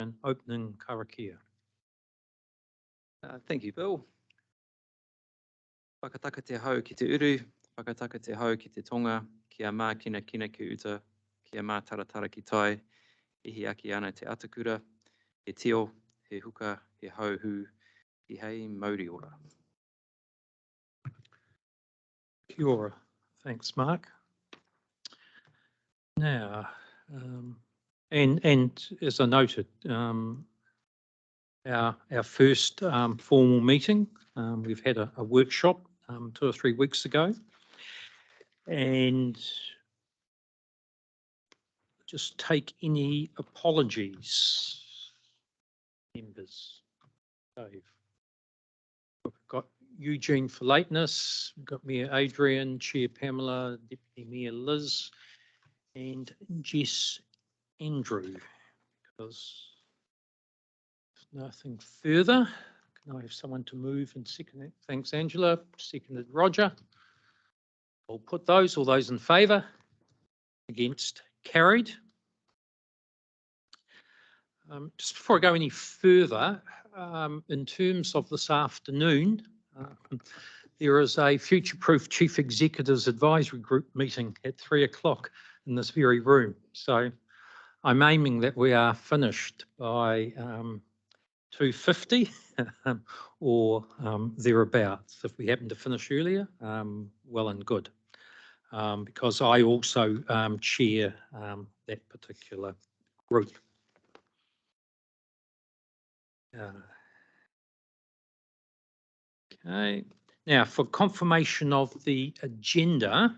and opening Karakia. Thank you, Bill. Whakataka te hau ki te uru, whakataka te hau ki te tonga, kia mā kina kina ki uta, kia mā taratara ki tai, ihi aki ana te atakura, he tio, he huka, he hauhu, he hei mauri ora. Kia ora. Thanks, Mark. Now, and as I noted, our first formal meeting, we've had a workshop 2 or 3 weeks ago, and just take any apologies, members. Dave. We've got Eugene for lateness, we've got Mayor Adrian, Chair Pamela, Deputy Mayor Liz, and Jess Andrew, because nothing further. Can I have someone to move and second it? Thanks, Angela. Seconded Roger. I'll put those, all those in favour, against, carried. Just before I go any further, in terms of this afternoon, there is a Future Proof Chief Executives Advisory Group meeting at 3 o'clock in this very room. So I'm aiming that we are finished by 2:50 or thereabouts. If we happen to finish earlier, well and good, because I also chair that particular group. Okay, now for confirmation of the agenda,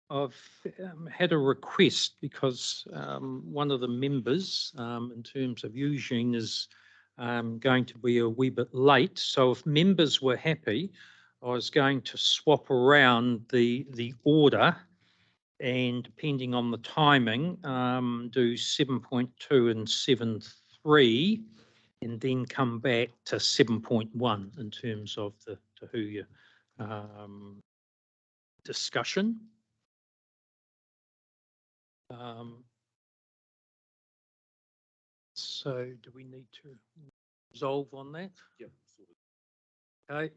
I've had a request because one of the members, in terms of Eugene, is going to be a wee bit late. So if members were happy, I was going to swap around the order, and depending on the timing, do 7.2 and 7.3, and then come back to 7.1 in terms of the Huia discussion. So do we need to resolve on that? Yeah. Okay.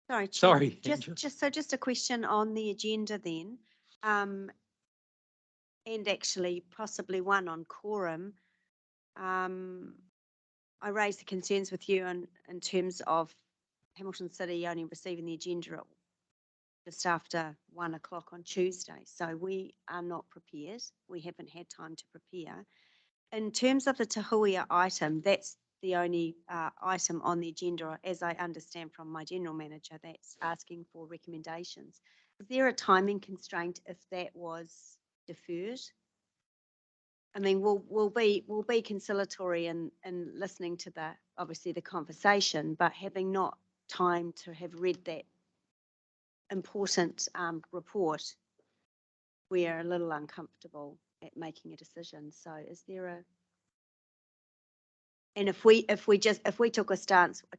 Sorry, Chair. Sorry. Just a question on the agenda then, and actually possibly one on quorum. I raised the concerns with you in terms of Hamilton City only receiving the agenda at just after 1 o'clock on Tuesday. So we are not prepared. We haven't had time to prepare. In terms of the Te Huia item, that's the only item on the agenda, as I understand from my general manager, that's asking for recommendations. Is there a timing constraint if that was deferred? I mean, we'll be conciliatory in listening to obviously the conversation, but having not time to have read that important report, we are a little uncomfortable at making a decision. So is there and if we took a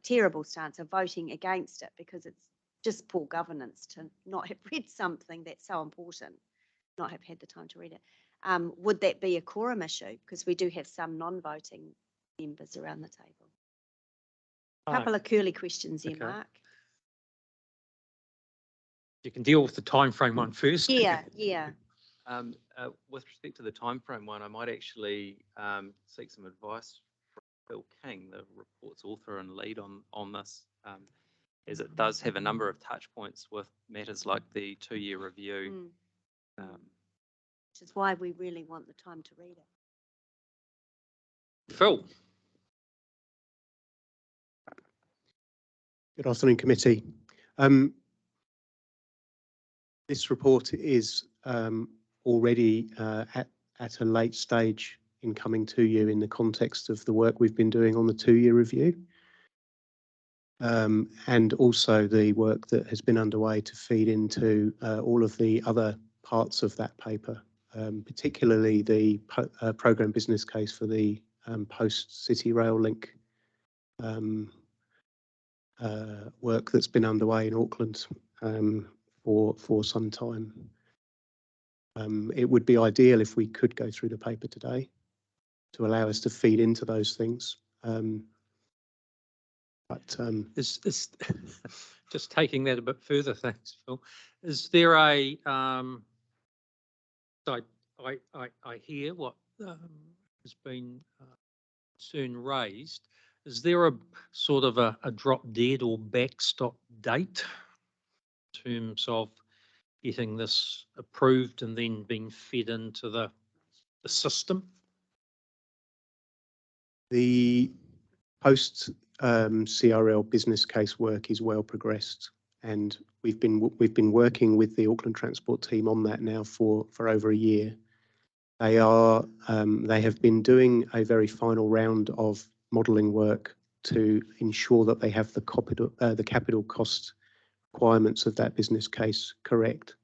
terrible stance of voting against it because it's just poor governance to not have read something that's so important, not have had the time to read it, would that be a quorum issue? Because we do have some non-voting members around the table. A couple of curly questions here, Mark. You can deal with the time frame one first. Yeah. With respect to the time frame one, I might actually seek some advice from Bill King, the report's author and lead on this, as it does have a number of touch points with matters like the 2-year review. Which is why we really want the time to read it. Phil. Good afternoon, committee. This report is already at a late stage in coming to you in the context of the work we've been doing on the 2-year review, and also the work that has been underway to feed into all of the other parts of that paper, particularly the programme business case for the post-City Rail link work that's been underway in Auckland for some time. It would be ideal if we could go through the paper today to allow us to feed into those things. Is just taking that a bit further, thanks, Phil. Is there a so I hear what has been soon raised. Is there a sort of a drop dead or backstop date in terms of getting this approved and then being fed into the system? The post CRL business case work is well progressed, and we've been working with the Auckland Transport team on that now for over a year. They have been doing a very final round of modelling work to ensure that they have the capital cost requirements of that business case correct.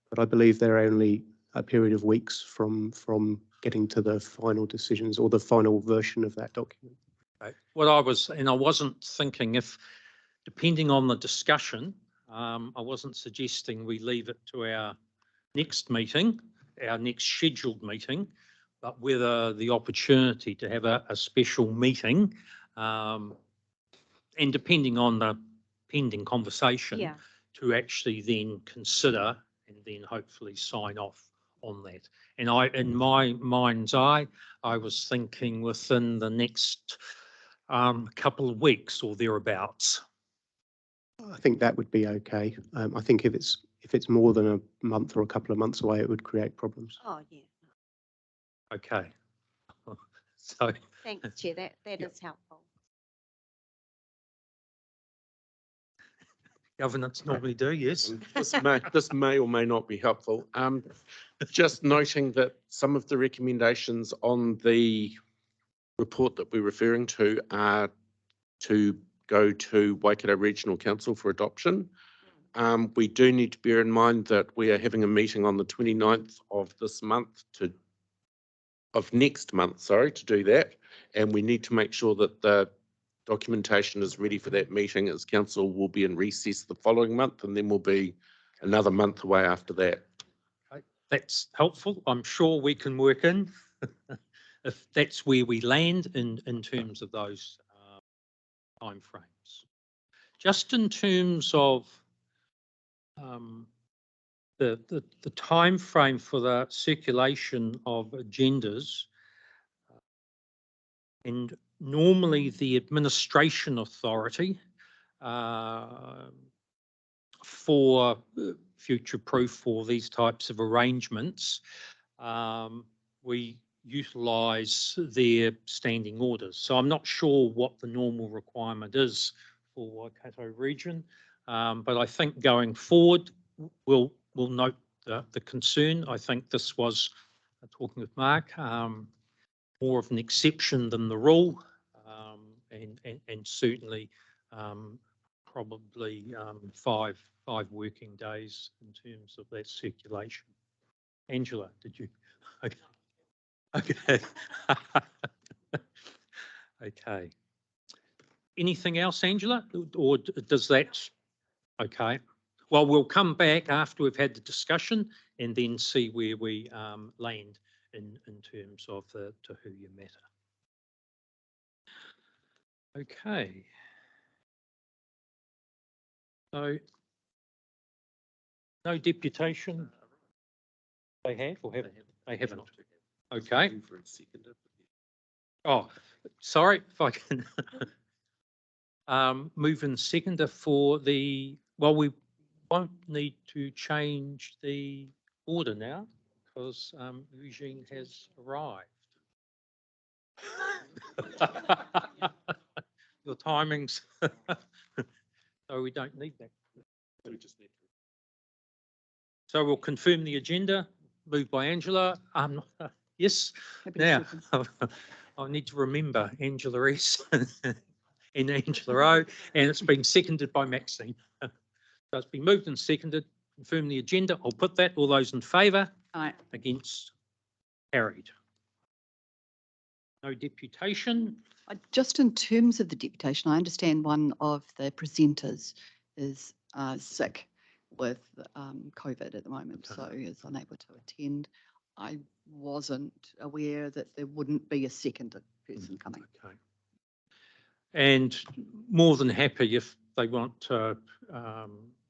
But I believe they're only a period of weeks from getting to the final decisions or the final version of that document. What I wasn't thinking if, depending on the discussion, I wasn't suggesting we leave it to our next meeting, our next scheduled meeting, but whether the opportunity to have a special meeting, and depending on the pending conversation, to actually then consider and then hopefully sign off on that. And in my mind's eye, I was thinking within the next couple of weeks or thereabouts. I think that would be okay. I think if it's more than a month or a couple of months away, it would create problems. Oh, yeah. Okay. So Thanks, Chair. That is helpful. Governance normally do, yes. This may or may not be helpful. Just noting that some of the recommendations on the report that we're referring to are to go to Waikato Regional Council for adoption. We do need to bear in mind that we are having a meeting on the 29th of next month, to do that. And we need to make sure that the documentation is ready for that meeting, as council will be in recess the following month, and then we'll be another month away after that. Okay. That's helpful. I'm sure we can work in if that's where we land in terms of those timeframes. Just in terms of the time frame for the circulation of agendas, and normally the administration authority for future proof for these types of arrangements, we utilise their standing orders. So I'm not sure what the normal requirement is for Waikato region, but I think going forward we'll note the concern. I think this was, talking with Mark, more of an exception than the rule, and certainly probably 5 working days in terms of that circulation. Angela, did you? Okay. Okay. Okay. Anything else, Angela, or does that? Okay. Well, we'll come back after we've had the discussion and then see where we land in terms of the Te Huia matter. Okay. So, no deputation. They have or haven't? They haven't. Okay. Oh, sorry if I can move in seconder for the, well, we won't need to change the order now because Eugene has arrived. Your timings. So we don't need that. So we'll confirm the agenda, moved by Angela. Yes, now I need to remember Angela S and Angela O, and it's been seconded by Maxine. So it's been moved and seconded, confirm the agenda. I'll put that. All those in favour? Aye. Against? Carried. No deputation. Just in terms of the deputation, I understand one of the presenters is sick. with COVID at the moment, so is unable to attend. I wasn't aware that there wouldn't be a second person coming. Okay. And more than happy if they want to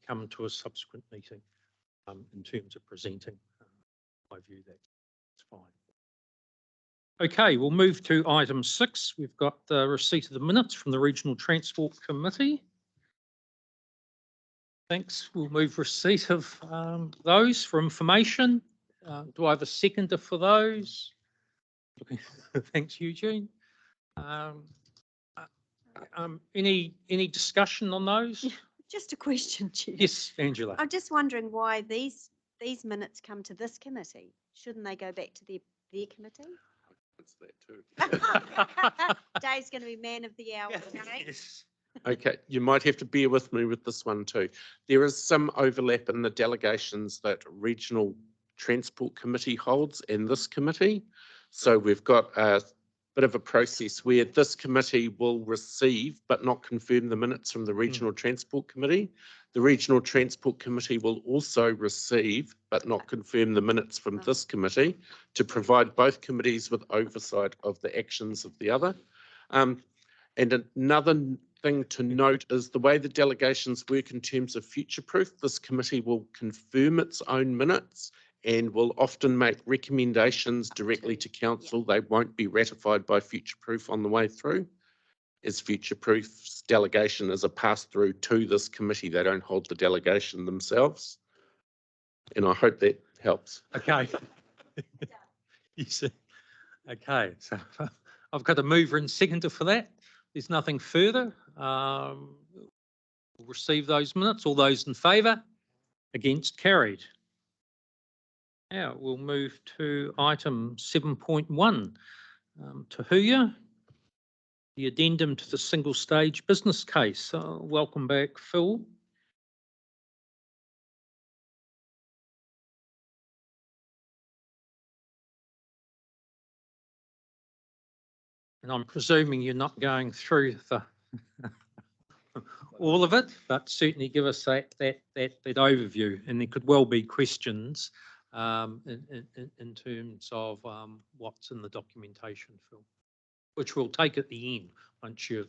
come to a subsequent meeting in terms of presenting. I view that's fine. Okay, we'll move to item 6. We've got the receipt of the minutes from the Regional Transport Committee. Thanks. We'll move receipt of those for information. Do I have a seconder for those? Thanks, Eugene. Any discussion on those? Just a question, Chair. Yes, Angela. I'm just wondering why these minutes come to this committee. Shouldn't they go back to their committee? It's that too. Dave's going to be man of the hour. Okay? Yes. Okay, you might have to bear with me with this one too. There is some overlap in the delegations that Regional Transport Committee holds and this committee. So we've got a bit of a process where this committee will receive but not confirm the minutes from the Regional Transport Committee. The Regional Transport Committee will also receive but not confirm the minutes from this committee to provide both committees with oversight of the actions of the other. And another thing to note is the way the delegations work in terms of future-proof. This committee will confirm its own minutes and will often make recommendations directly to council. They won't be ratified by future-proof on the way through, as future-proof's delegation is a pass-through to this committee. They don't hold the delegation themselves. And I hope that helps. Okay. You see. Okay, so I've got a mover and seconder for that. There's nothing further. We'll receive those minutes. All those in favour? Against? Carried. Now we'll move to item 7.1. To Huia, the addendum to the single stage business case. Welcome back, Phil. And I'm presuming you're not going through the all of it, but certainly give us that overview. And there could well be questions in terms of what's in the documentation, Phil, which we'll take at the end once you've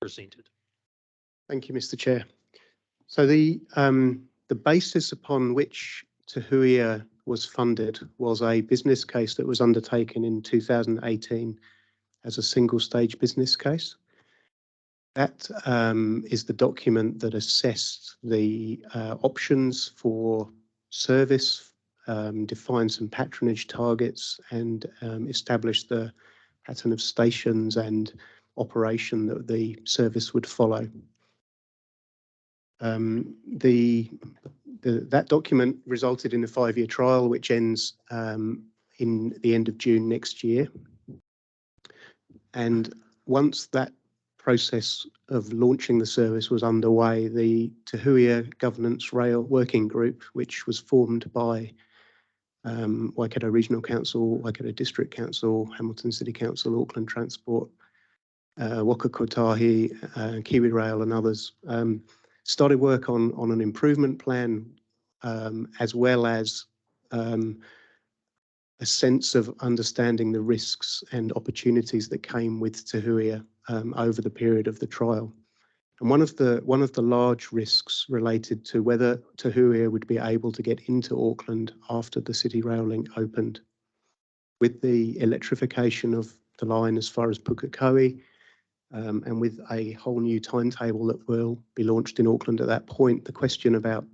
presented. Thank you, Mr. Chair. So the basis upon which Te Huia was funded was a business case that was undertaken in 2018 as a single stage business case. That is the document that assessed the options for service, defined some patronage targets, and established the pattern of stations and operation that the service would follow. That document resulted in a 5-year trial, which ends in the end of June next year. And once that process of launching the service was underway, the Te Huia Governance Rail Working Group, which was formed by Waikato Regional Council, Waikato District Council, Hamilton City Council, Auckland Transport, Waka Kotahi, Kiwi Rail and others, started work on an improvement plan, as well as a sense of understanding the risks and opportunities that came with Te Huia over the period of the trial. And one of the large risks related to whether Te Huia would be able to get into Auckland after the City Rail Link opened. With the electrification of the line as far as Pukekohe, and with a whole new timetable that will be launched in Auckland at that point, the question about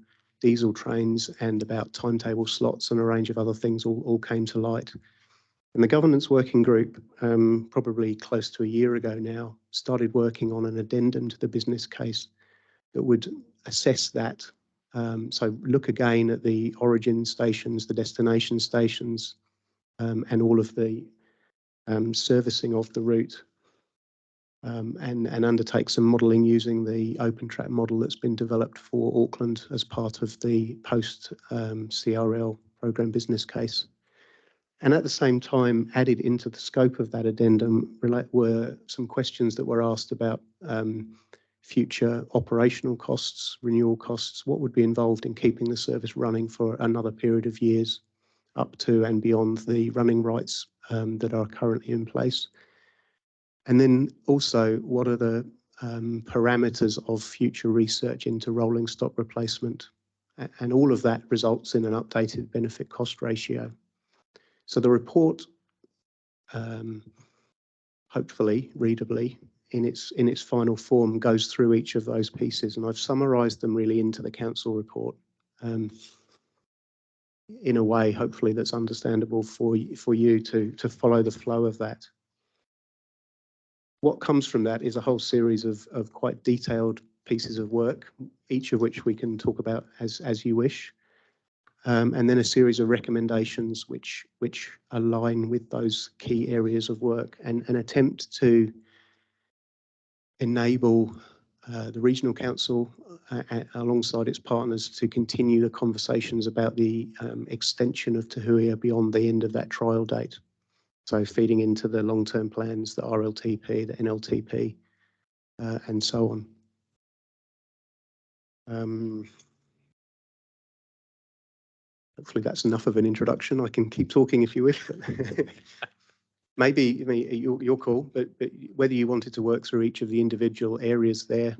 diesel trains and about timetable slots and a range of other things all came to light. And the governance working group, probably close to a year ago now, started working on an addendum to the business case that would assess that. So look again at the origin stations, the destination stations, and all of the servicing of the route, and undertake some modelling using the open track model that's been developed for Auckland as part of the post CRL program business case. And at the same time, added into the scope of that addendum were some questions that were asked about future operational costs, renewal costs, what would be involved in keeping the service running for another period of years up to and beyond the running rights that are currently in place. And then also, what are the parameters of future research into rolling stock replacement? And all of that results in an updated benefit cost ratio. So the report, hopefully readably, in its final form, goes through each of those pieces, and I've summarised them really into the council report in a way, hopefully, that's understandable for you to follow the flow of that. What comes from that is a whole series of quite detailed pieces of work, each of which we can talk about as you wish, and then a series of recommendations which align with those key areas of work, and an attempt to enable the regional council alongside its partners to continue the conversations about the extension of Te Huia beyond the end of that trial date. So feeding into the long-term plans, the RLTP, the NLTP, and so on. Hopefully that's enough of an introduction. I can keep talking if you wish. But maybe, I mean, your call, but whether you wanted to work through each of the individual areas there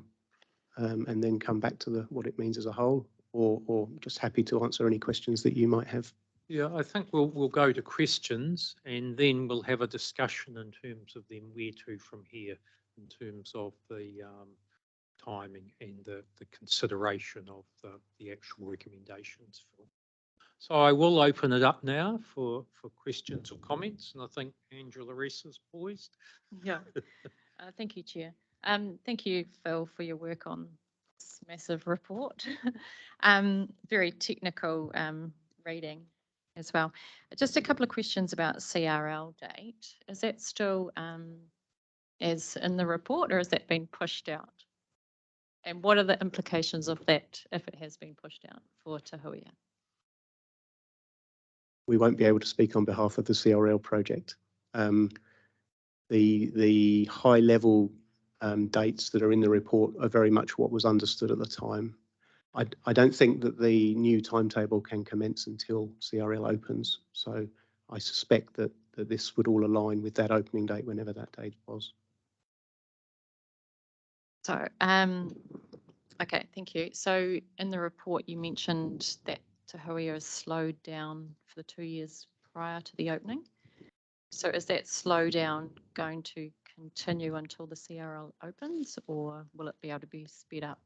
and then come back to what it means as a whole, or just happy to answer any questions that you might have. Yeah, I think we'll go to questions, and then we'll have a discussion in terms of then where to from here in terms of the timing and the consideration of the actual recommendations. So I will open it up now for questions or comments, and I think Angela Rees is poised. Yeah. Thank you, Chair. Thank you, Phil, for your work on this massive report. Very technical reading as well. Just a couple of questions about CRL date. Is that still as in the report, or has that been pushed out? And what are the implications of that if it has been pushed out for Te Huia? We won't be able to speak on behalf of the CRL project. The high level dates that are in the report are very much what was understood at the time. I don't think that the new timetable can commence until CRL opens. So I suspect that this would all align with that opening date, whenever that date was. So, okay, thank you. So in the report, you mentioned that Te Huia is slowed down for the 2 years prior to the opening. So is that slowdown going to continue until the CRL opens, or will it be able to be sped up?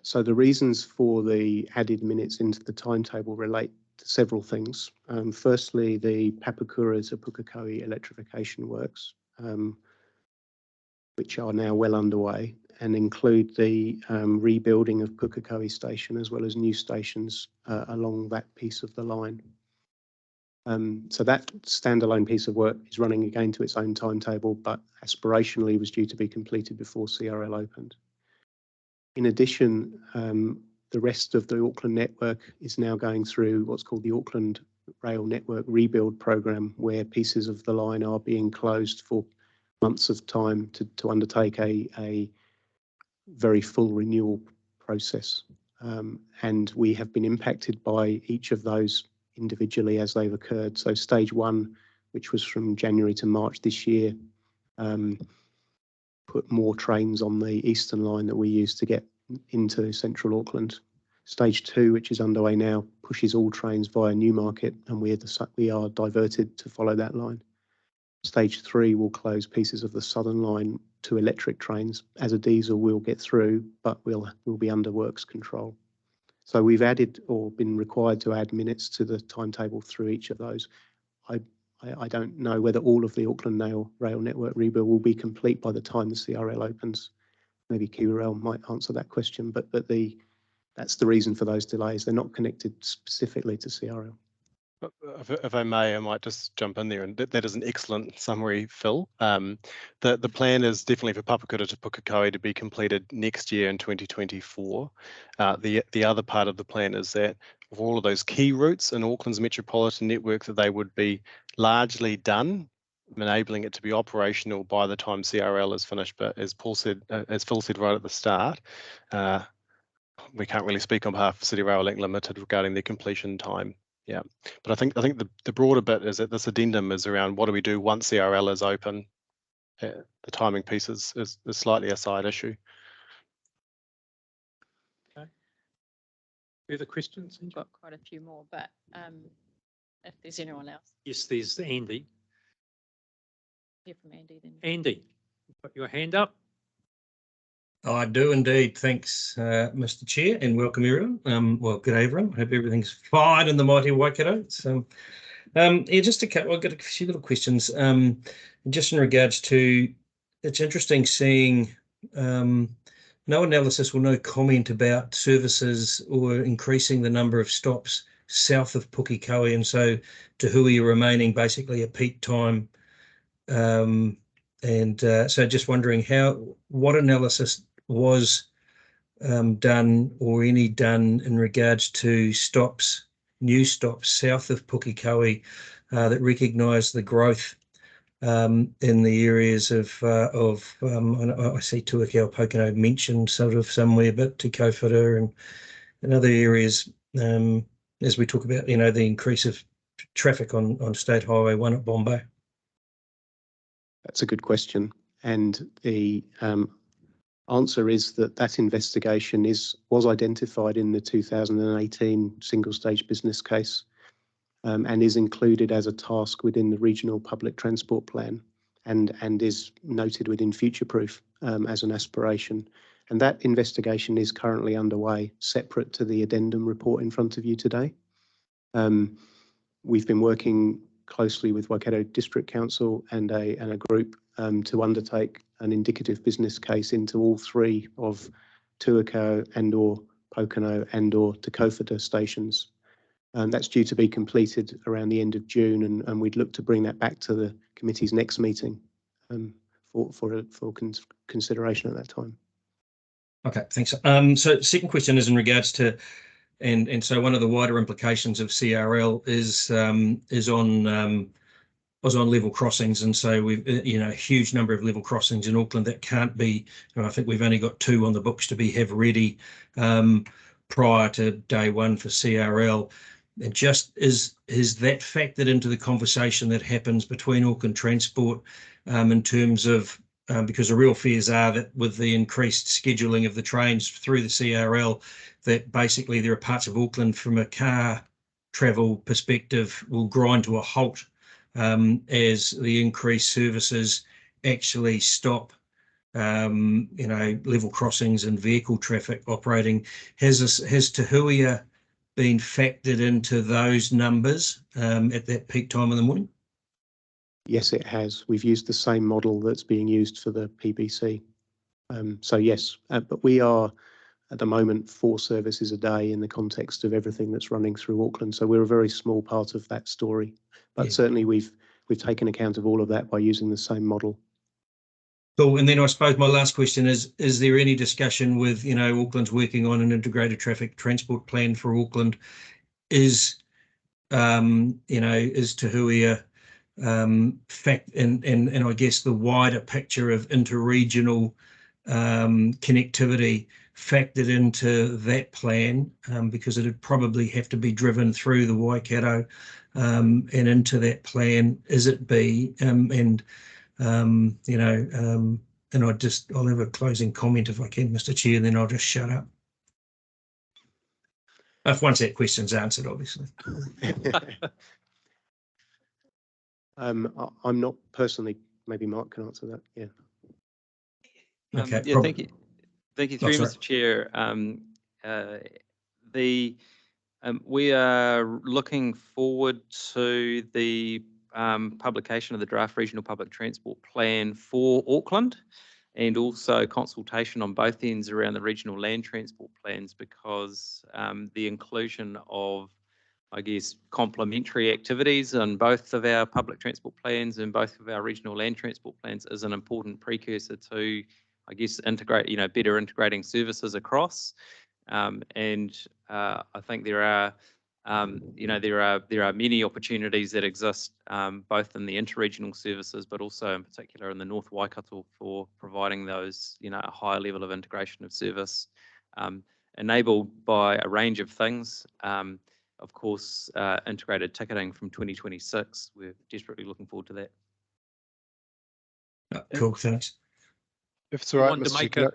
So the reasons for the added minutes into the timetable relate to several things. Firstly, the Papakura to Pukekohe electrification works, which are now well underway, and include the rebuilding of Pukekohe station as well as new stations along that piece of the line. So that standalone piece of work is running again to its own timetable, but aspirationally was due to be completed before CRL opened. In addition, the rest of the Auckland network is now going through what's called the Auckland Rail Network Rebuild Programme, where pieces of the line are being closed for months of time to undertake a very full renewal process. And we have been impacted by each of those individually as they've occurred. So stage one, which was from January to March this year, put more trains on the eastern line that we use to get into central Auckland. Stage two, which is underway now, pushes all trains via Newmarket, and we are diverted to follow that line. Stage three will close pieces of the southern line to electric trains. As a diesel, we'll get through, but we'll be under works control. So we've added or been required to add minutes to the timetable through each of those. I don't know whether all of the Auckland Rail Network rebuild will be complete by the time the CRL opens. Maybe Kiwirel might answer that question, but that's the reason for those delays. They're not connected specifically to CRL. If I may, I might just jump in there, and that is an excellent summary, Phil. The plan is definitely for Papakura to Pukekohe to be completed next year in 2024. The other part of the plan is that of all of those key routes in Auckland's metropolitan network, that they would be largely done enabling it to be operational by the time CRL is finished. But as Paul said, as Phil said right at the start, we can't really speak on behalf of City Rail Link Limited regarding their completion time. Yeah, but I think the broader bit is that this addendum is around what do we do once CRL is open. The timing piece is slightly a side issue. Further questions? We've got quite a few more, but if there's anyone else, Yes, there's Andy. hear from Andy then. Andy, put your hand up. I do indeed. Thanks, Mr. Chair, and welcome everyone. Well, good day everyone. Hope everything's fine in the mighty Waikato. So, yeah, just I've got a few little questions. Just in regards to, it's interesting seeing no analysis or no comment about services or increasing the number of stops south of Pukekohe, and so Te Huia remaining basically a peak time. So just wondering what analysis was done or any done in regards to new stops south of Pukekohe that recognise the growth in the areas of I see Tuakau Pocono mentioned sort of somewhere, but Te Kowhara and other areas as we talk about, the increase of traffic on State Highway 1 at Bombay. That's a good question. And the answer is that investigation was identified in the 2018 single stage business case and is included as a task within the regional public transport plan and is noted within Future Proof as an aspiration. And that investigation is currently underway, separate to the addendum report in front of you today. We've been working closely with Waikato District Council and a group to undertake an indicative business case into all three of Tuakau and/or Pocono and/or Te Kowhara stations. That's due to be completed around the end of June, and we'd look to bring that back to the committee's next meeting for consideration at that time. Okay, thanks. So second question is in regards to, and so one of the wider implications of CRL was on level crossings, and so we've a huge number of level crossings in Auckland that can't be. I think we've only got 2 on the books to have ready prior to day 1 for CRL. And just is that factored into the conversation that happens between Auckland Transport in terms of because the real fears are that with the increased scheduling of the trains through the CRL, that basically there are parts of Auckland from a car travel perspective will grind to a halt as the increased services actually stop level crossings and vehicle traffic operating. Has Te Huia been factored into those numbers at that peak time in the morning? Yes, it has. We've used the same model that's being used for the PBC. So yes, but we are at the moment 4 services a day in the context of everything that's running through Auckland. So we're a very small part of that story. But certainly we've taken account of all of that by using the same model. Cool. And then I suppose my last question is there any discussion with, Auckland's working on an integrated traffic transport plan for Auckland? Is Te Huia and I guess the wider picture of interregional connectivity factored into that plan because it would probably have to be driven through the Waikato and into that plan. Is it B? And I'll have a closing comment if I can, Mr. Chair, and then I'll just shut up. Once that question's answered, obviously. I'm not personally, maybe Mark can answer that. Yeah. Okay. Yeah, thank you. Thank you, through sorry. Mr. Chair. We are looking forward to the publication of the draft regional public transport plan for Auckland, and also consultation on both ends around the regional land transport plans, because the inclusion of, I guess, complementary activities on both of our public transport plans and both of our regional land transport plans is an important precursor to, I guess, better integrating services across. I think there are You know, there are many opportunities that exist, both in the interregional services, but also in particular in the North Waikato for providing those, you know, a higher level of integration of service, enabled by a range of things. Of course, integrated ticketing from 2026. We're desperately looking forward to that. Cool, thanks. If it's all right, wanted to Mr. make Chair,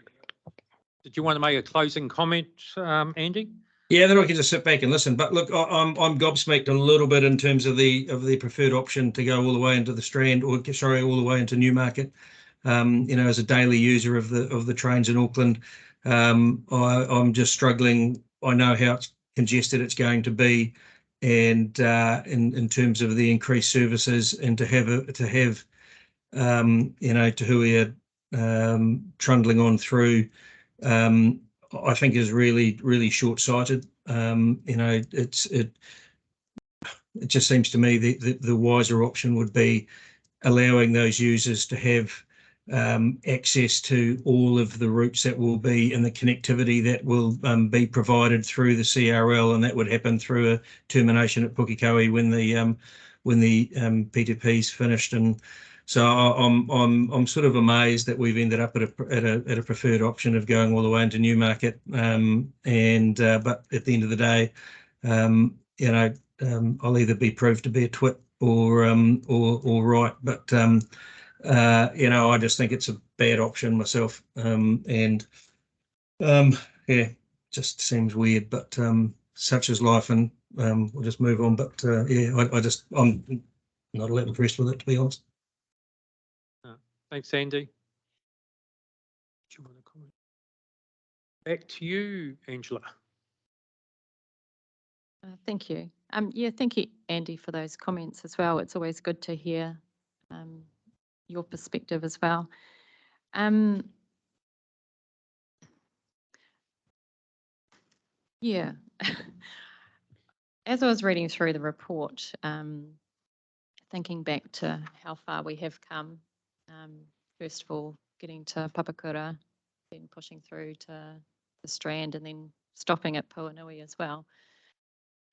Did you want to make a closing comment, Andy? Yeah, then I can just sit back and listen. But look, I'm gobsmacked a little bit in terms of the preferred option to go all the way into the Strand, or sorry, all the way into Newmarket. You know, as a daily user of the trains in Auckland, I'm just struggling. I know how congested it's going to be, and in terms of the increased services, and to have you know, Te Huia trundling on through. I think is really short-sighted. You know, it just seems to me the wiser option would be allowing those users to have access to all of the routes that will be, and the connectivity that will be provided through the CRL, and that would happen through a termination at Pukekohe when the PTP's finished. And so I'm sort of amazed that we've ended up at a preferred option of going all the way into Newmarket. But at the end of the day, you know, I'll either be proved to be a twit or right. But you know, I just think it's a bad option myself. Yeah, just seems weird. But such is life, and we'll just move on. But yeah, I'm not all that impressed with it, to be honest. Thanks, Andy. Do you want to comment? Back to you, Angela. Thank you. Yeah, thank you, Andy, for those comments as well. It's always good to hear your perspective as well. Yeah, as I was reading through the report, thinking back to how far we have come, first of all, getting to Papakura, then pushing through to the Strand, and then stopping at Puanui as well.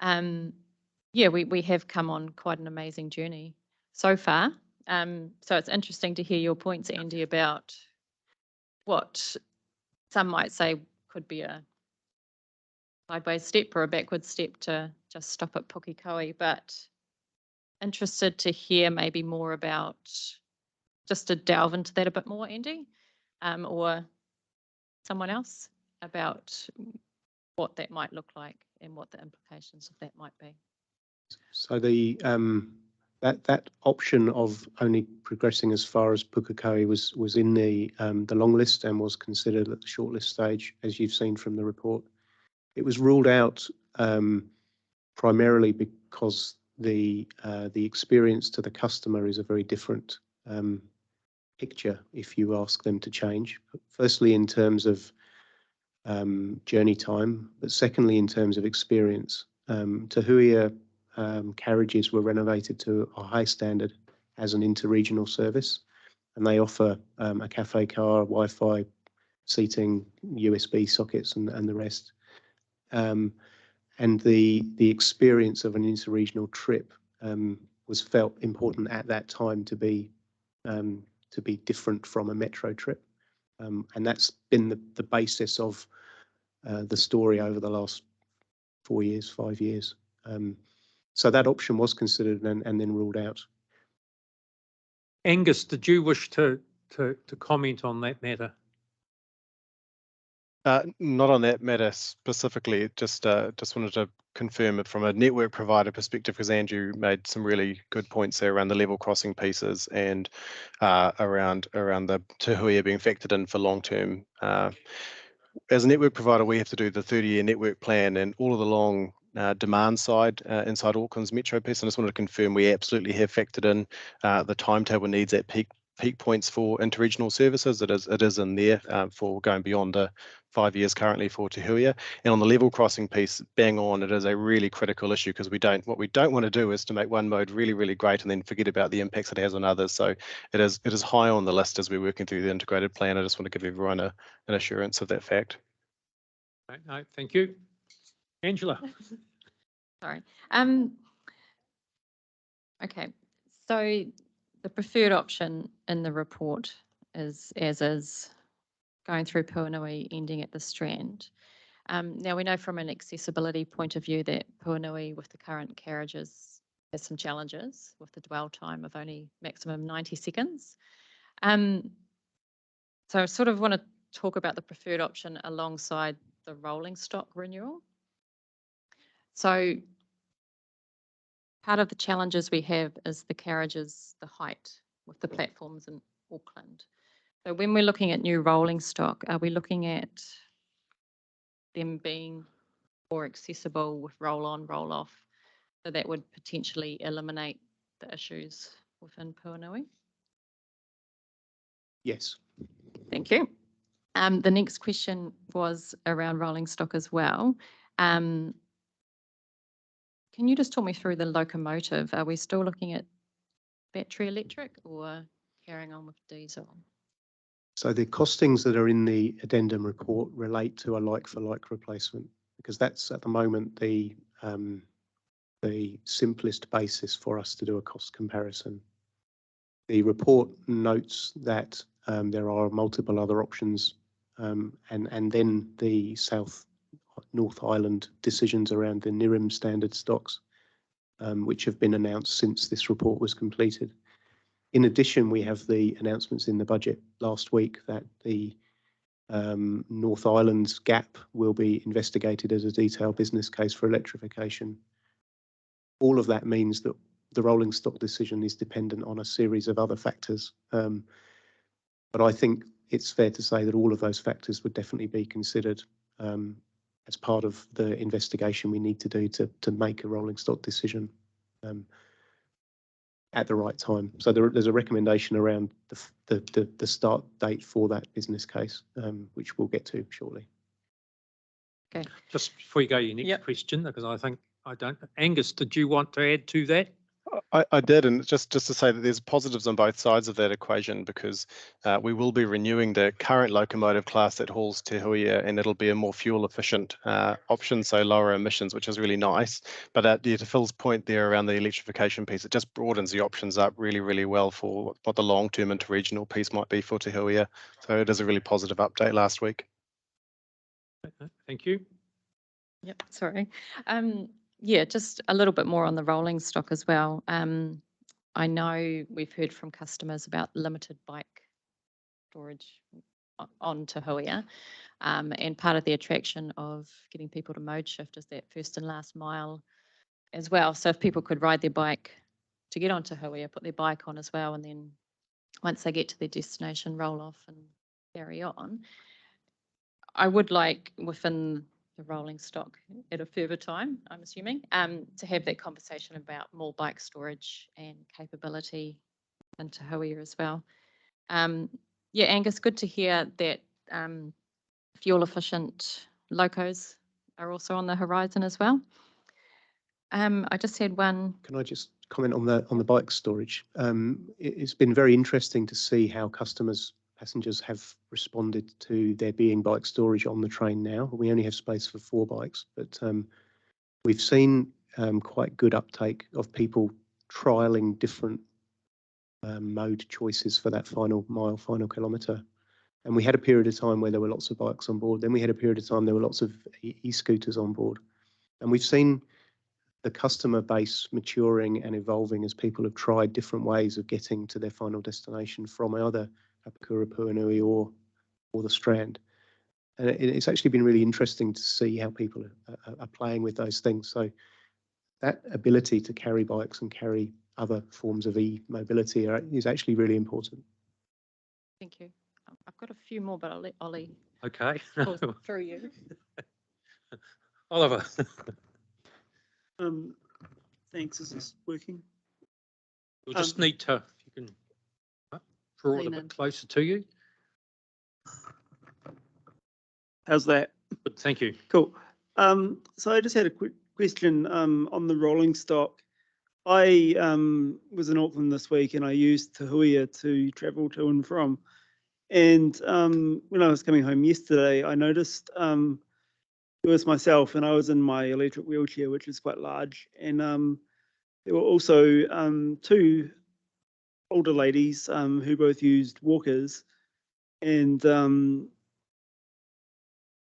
Yeah, we have come on quite an amazing journey so far. So it's interesting to hear your points, Andy, about what some might say could be a sideways step or a backward step to just stop at Pukekohe, but interested to hear maybe more about, just to delve into that a bit more, Andy, or someone else, about what that might look like and what the implications of that might be. So the that option of only progressing as far as Pukekohe was in the long list and was considered at the shortlist stage, as you've seen from the report. It was ruled out primarily because the experience to the customer is a very different picture if you ask them to change. Firstly, in terms of journey time, but secondly, in terms of experience. Te Huia carriages were renovated to a high standard as an interregional service, and they offer a cafe car, Wi-Fi, seating, USB sockets, and the rest. And the experience of an interregional trip was felt important at that time to be different from a metro trip, and that's been the basis of the story over the last 4 years, 5 years. So that option was considered and then ruled out. Angus, did you wish to comment on that matter? Not on that matter specifically, just wanted to confirm it from a network provider perspective, because Andrew made some really good points there around the level crossing pieces and around the Te Huia being factored in for long term. As a network provider, we have to do the 30-year network plan and all of the long demand side inside Auckland's metro piece. And I just wanted to confirm we absolutely have factored in the timetable needs at peak points for interregional services. It is in there for going beyond the 5 years currently for Te Huia. And on the level crossing piece, bang on, it is a really critical issue, because what we don't want to do is to make one mode really great and then forget about the impacts it has on others. So it is high on the list as we're working through the integrated plan. I just want to give everyone an assurance of that fact. No, thank you. Angela. Sorry. Okay, so the preferred option in the report is as is, going through Puanui, ending at the Strand. Now we know from an accessibility point of view that Puanui with the current carriages has some challenges with the dwell time of only maximum 90 seconds. So I sort of want to talk about the preferred option alongside the rolling stock renewal. So part of the challenges we have is the carriages, the height with the platforms in Auckland. So when we're looking at new rolling stock, are we looking at them being more accessible with roll on, roll off? So that would potentially eliminate the issues within Puanui. Yes. Thank you. The next question was around rolling stock as well. Can you just talk me through the locomotive? Are we still looking at battery electric or carrying on with diesel? So the costings that are in the addendum report relate to a like-for-like replacement, because that's at the moment the simplest basis for us to do a cost comparison. The report notes that there are multiple other options, and then the North Island decisions around the NIRIM standard stocks, which have been announced since this report was completed. In addition, we have the announcements in the budget last week that the North Island's gap will be investigated as a detailed business case for electrification. All of that means that the rolling stock decision is dependent on a series of other factors. But I think it's fair to say that all of those factors would definitely be considered as part of the investigation we need to do to make a rolling stock decision at the right time. So there's a recommendation around the start date for that business case, which we'll get to shortly. Okay. Just before you go to your next question, because I think I don't. Angus, did you want to add to that? I did, and just to say that there's positives on both sides of that equation, because we will be renewing the current locomotive class that hauls to Huia, and it'll be a more fuel efficient option, so lower emissions, which is really nice. But to Phil's point there around the electrification piece, it just broadens the options up really, really well for what the long-term interregional piece might be for Te Huia. So it is a really positive update last week. Thank you. Yep, sorry. Yeah, just a little bit more on the rolling stock as well. I know we've heard from customers about limited bike storage on Te Huia, and part of the attraction of getting people to mode shift is that first and last mile as well. So if people could ride their bike to get onto Huia, put their bike on as well, and then once they get to their destination, roll off and carry on. I would like within the rolling stock at a further time, I'm assuming, to have that conversation about more bike storage and capability into Huia as well. Yeah, Angus, good to hear that fuel efficient locos are also on the horizon as well. I just had one. Can I just comment on the bike storage? It's been very interesting to see how passengers have responded to there being bike storage on the train now. We only have space for 4 bikes, but we've seen quite good uptake of people trialling different mode choices for that final mile, final kilometre. And we had a period of time where there were lots of bikes on board. Then we had a period of time there were lots of e-scooters on board. And we've seen the customer base maturing and evolving as people have tried different ways of getting to their final destination from either Apakura, Puanui or the Strand. And it's actually been really interesting to see how people are playing with those things. So that ability to carry bikes and carry other forms of e-mobility is actually really important. Thank you. I've got a few more, but I'll let Ollie Okay. pull through you. Oliver. Thanks. Is this working? You'll just need to, if you can draw it a bit closer to you. How's that? Good, thank you. Cool. So I just had a quick question on the rolling stock. I was in Auckland this week and I used Te Huia to travel to and from. And when I was coming home yesterday, I noticed there was myself, and I was in my electric wheelchair, which is quite large, and there were also two older ladies who both used walkers, and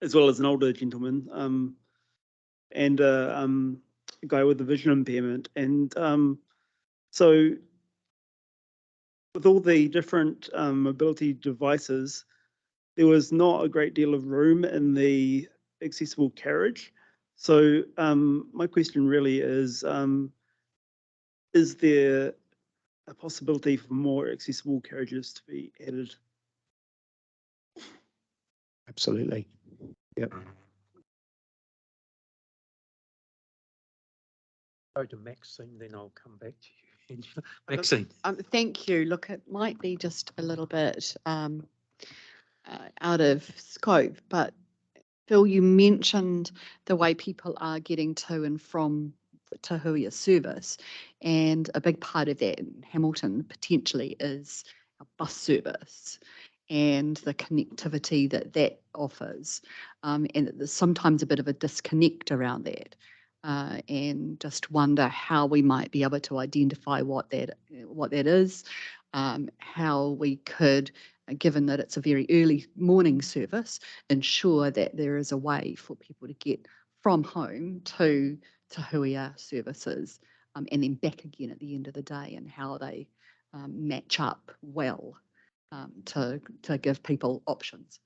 as well as an older gentleman and a guy with a vision impairment. And so with all the different mobility devices, there was not a great deal of room in the accessible carriage. So my question really is there a possibility for more accessible carriages to be added? Absolutely. Yep. Go to Maxine, then I'll come back to you. Angela. Maxine. Thank you. Look, it might be just a little bit out of scope, but Phil, you mentioned the way people are getting to and from the Te Huia service, and a big part of that in Hamilton potentially is a bus service and the connectivity that that offers, and that there's sometimes a bit of a disconnect around that. And just wonder how we might be able to identify what that is, how we could, given that it's a very early morning service, ensure that there is a way for people to get from home to Te Huia services, and then back again at the end of the day, and how they match up well to give people options.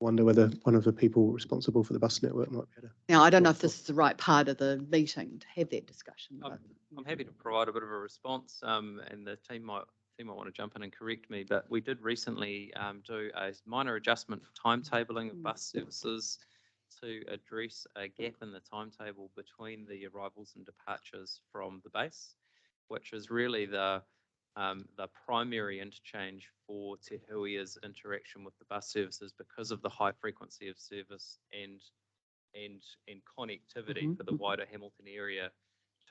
Wonder whether one of the people responsible for the bus network might be able to. Now, I don't know if this is the right part of the meeting to have that discussion. But I'm happy to provide a bit of a response, and the team might want to jump in and correct me, but we did recently do a minor adjustment for timetabling of bus services to address a gap in the timetable between the arrivals and departures from the base, which is really the primary interchange for Te Huia's interaction with the bus services because of the high frequency of service and connectivity for the wider Hamilton area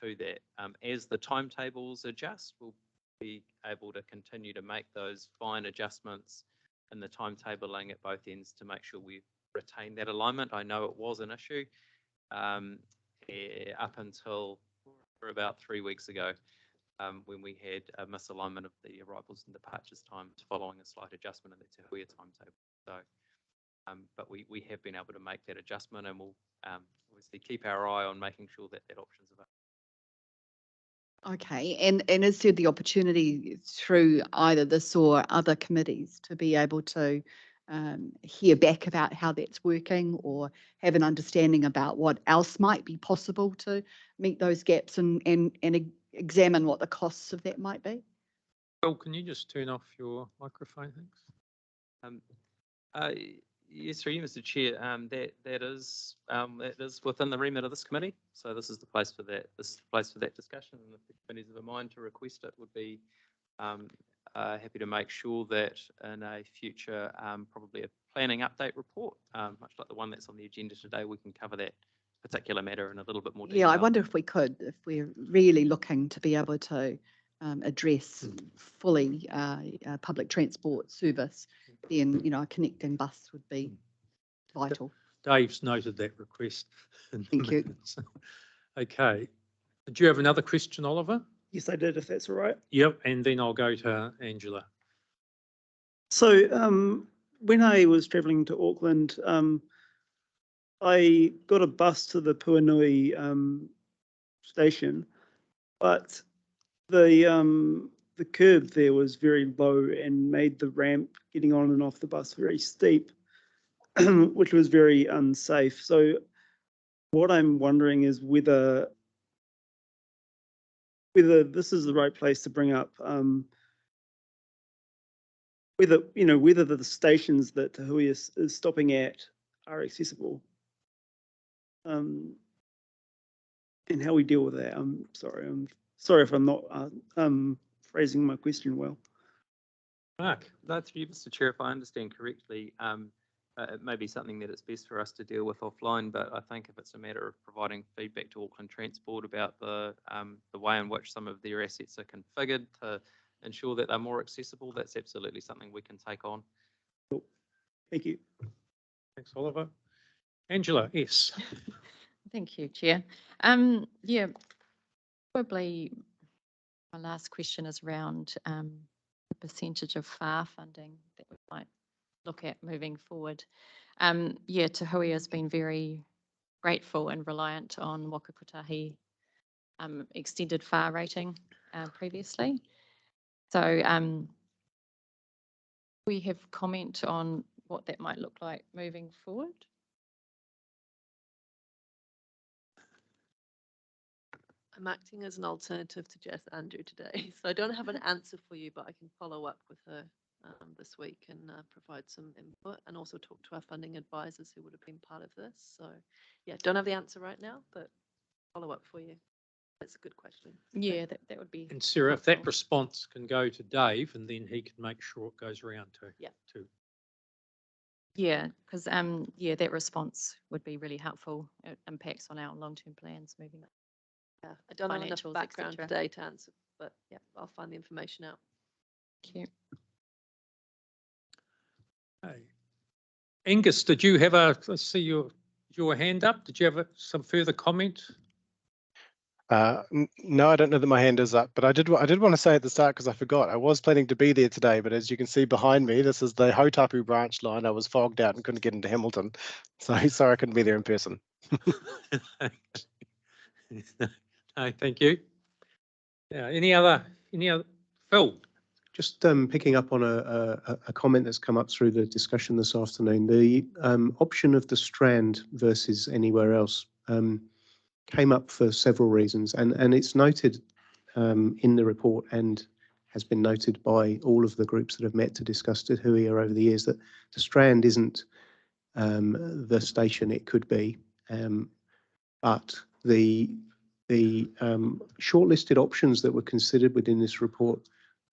to that. As the timetables adjust, we'll be able to continue to make those fine adjustments in the timetabling at both ends to make sure we retain that alignment. I know it was an issue up until about 3 weeks ago, when we had a misalignment of the arrivals and departures times following a slight adjustment in the Te Huia timetable. So, but we have been able to make that adjustment, and we'll obviously keep our eye on making sure that that option's available. Okay, and is there the opportunity through either this or other committees to be able to hear back about how that's working, or have an understanding about what else might be possible to meet those gaps and examine what the costs of that might be? Phil, can you just turn off your microphone, thanks? Yes, through you, Mr. Chair. That is within the remit of this committee. So this is the place for that. This is the place for that discussion. And if the committees have a mind to request it, would be happy to make sure that in a future, probably a planning update report, much like the one that's on the agenda today, we can cover that particular matter in a little bit more detail. Yeah, I wonder if we could, if we're really looking to be able to address fully public transport service, then, you know, a connecting bus would be vital. Dave's noted that request. Thank you. Okay. Did you have another question, Oliver? Yes, I did, if that's all right. Yep, and then I'll go to Angela. So when I was travelling to Auckland, I got a bus to the Puanui station, but the curb there was very low and made the ramp getting on and off the bus very steep, which was very unsafe. So what I'm wondering is whether this is the right place to bring up whether the stations that Te Huia is stopping at are accessible, and how we deal with that. I'm sorry if I'm not phrasing my question well. Mark. That's for you, Mr. Chair. If I understand correctly, it may be something that it's best for us to deal with offline, but I think if it's a matter of providing feedback to Auckland Transport about the way in which some of their assets are configured to ensure that they're more accessible, that's absolutely something we can take on. Cool. Thank you. Thanks, Oliver. Angela, yes. Thank you, Chair. Yeah, probably my last question is around the percentage of FAR funding that we might look at moving forward. Yeah, Te Hui has been very grateful and reliant on Waka Kotahi extended FAR rating previously. So we have comment on what that might look like moving forward. I'm acting as an alternative to Jess Andrew today, so I don't have an answer for you, but I can follow up with her this week and provide some input and also talk to our funding advisors who would have been part of this. So yeah, don't have the answer right now, but follow up for you. That's a good question. Yeah, that would be. And Sarah, if that helpful. response can go to Dave, and then he can make sure it goes around Yeah. to Yeah, because yeah, that response would be really helpful. It impacts on our long-term plans moving. Yeah, I don't have enough Financials, background etc. today to answer, but yeah, I'll find the information out. Thank you. Hey. Angus, did you have let's see your hand up? Did you have some further comment? No, I don't know that my hand is up, but I did want to say at the start, because I forgot, I was planning to be there today, but as you can see behind me, this is the Hautapu branch line. I was fogged out and couldn't get into Hamilton, so sorry I couldn't be there in person. No, thank you. Yeah, any other, Phil? Just picking up on a comment that's come up through the discussion this afternoon, the option of the Strand versus anywhere else came up for several reasons, and it's noted in the report and has been noted by all of the groups that have met to discuss Te Huia over the years that the Strand isn't the station it could be, but the shortlisted options that were considered within this report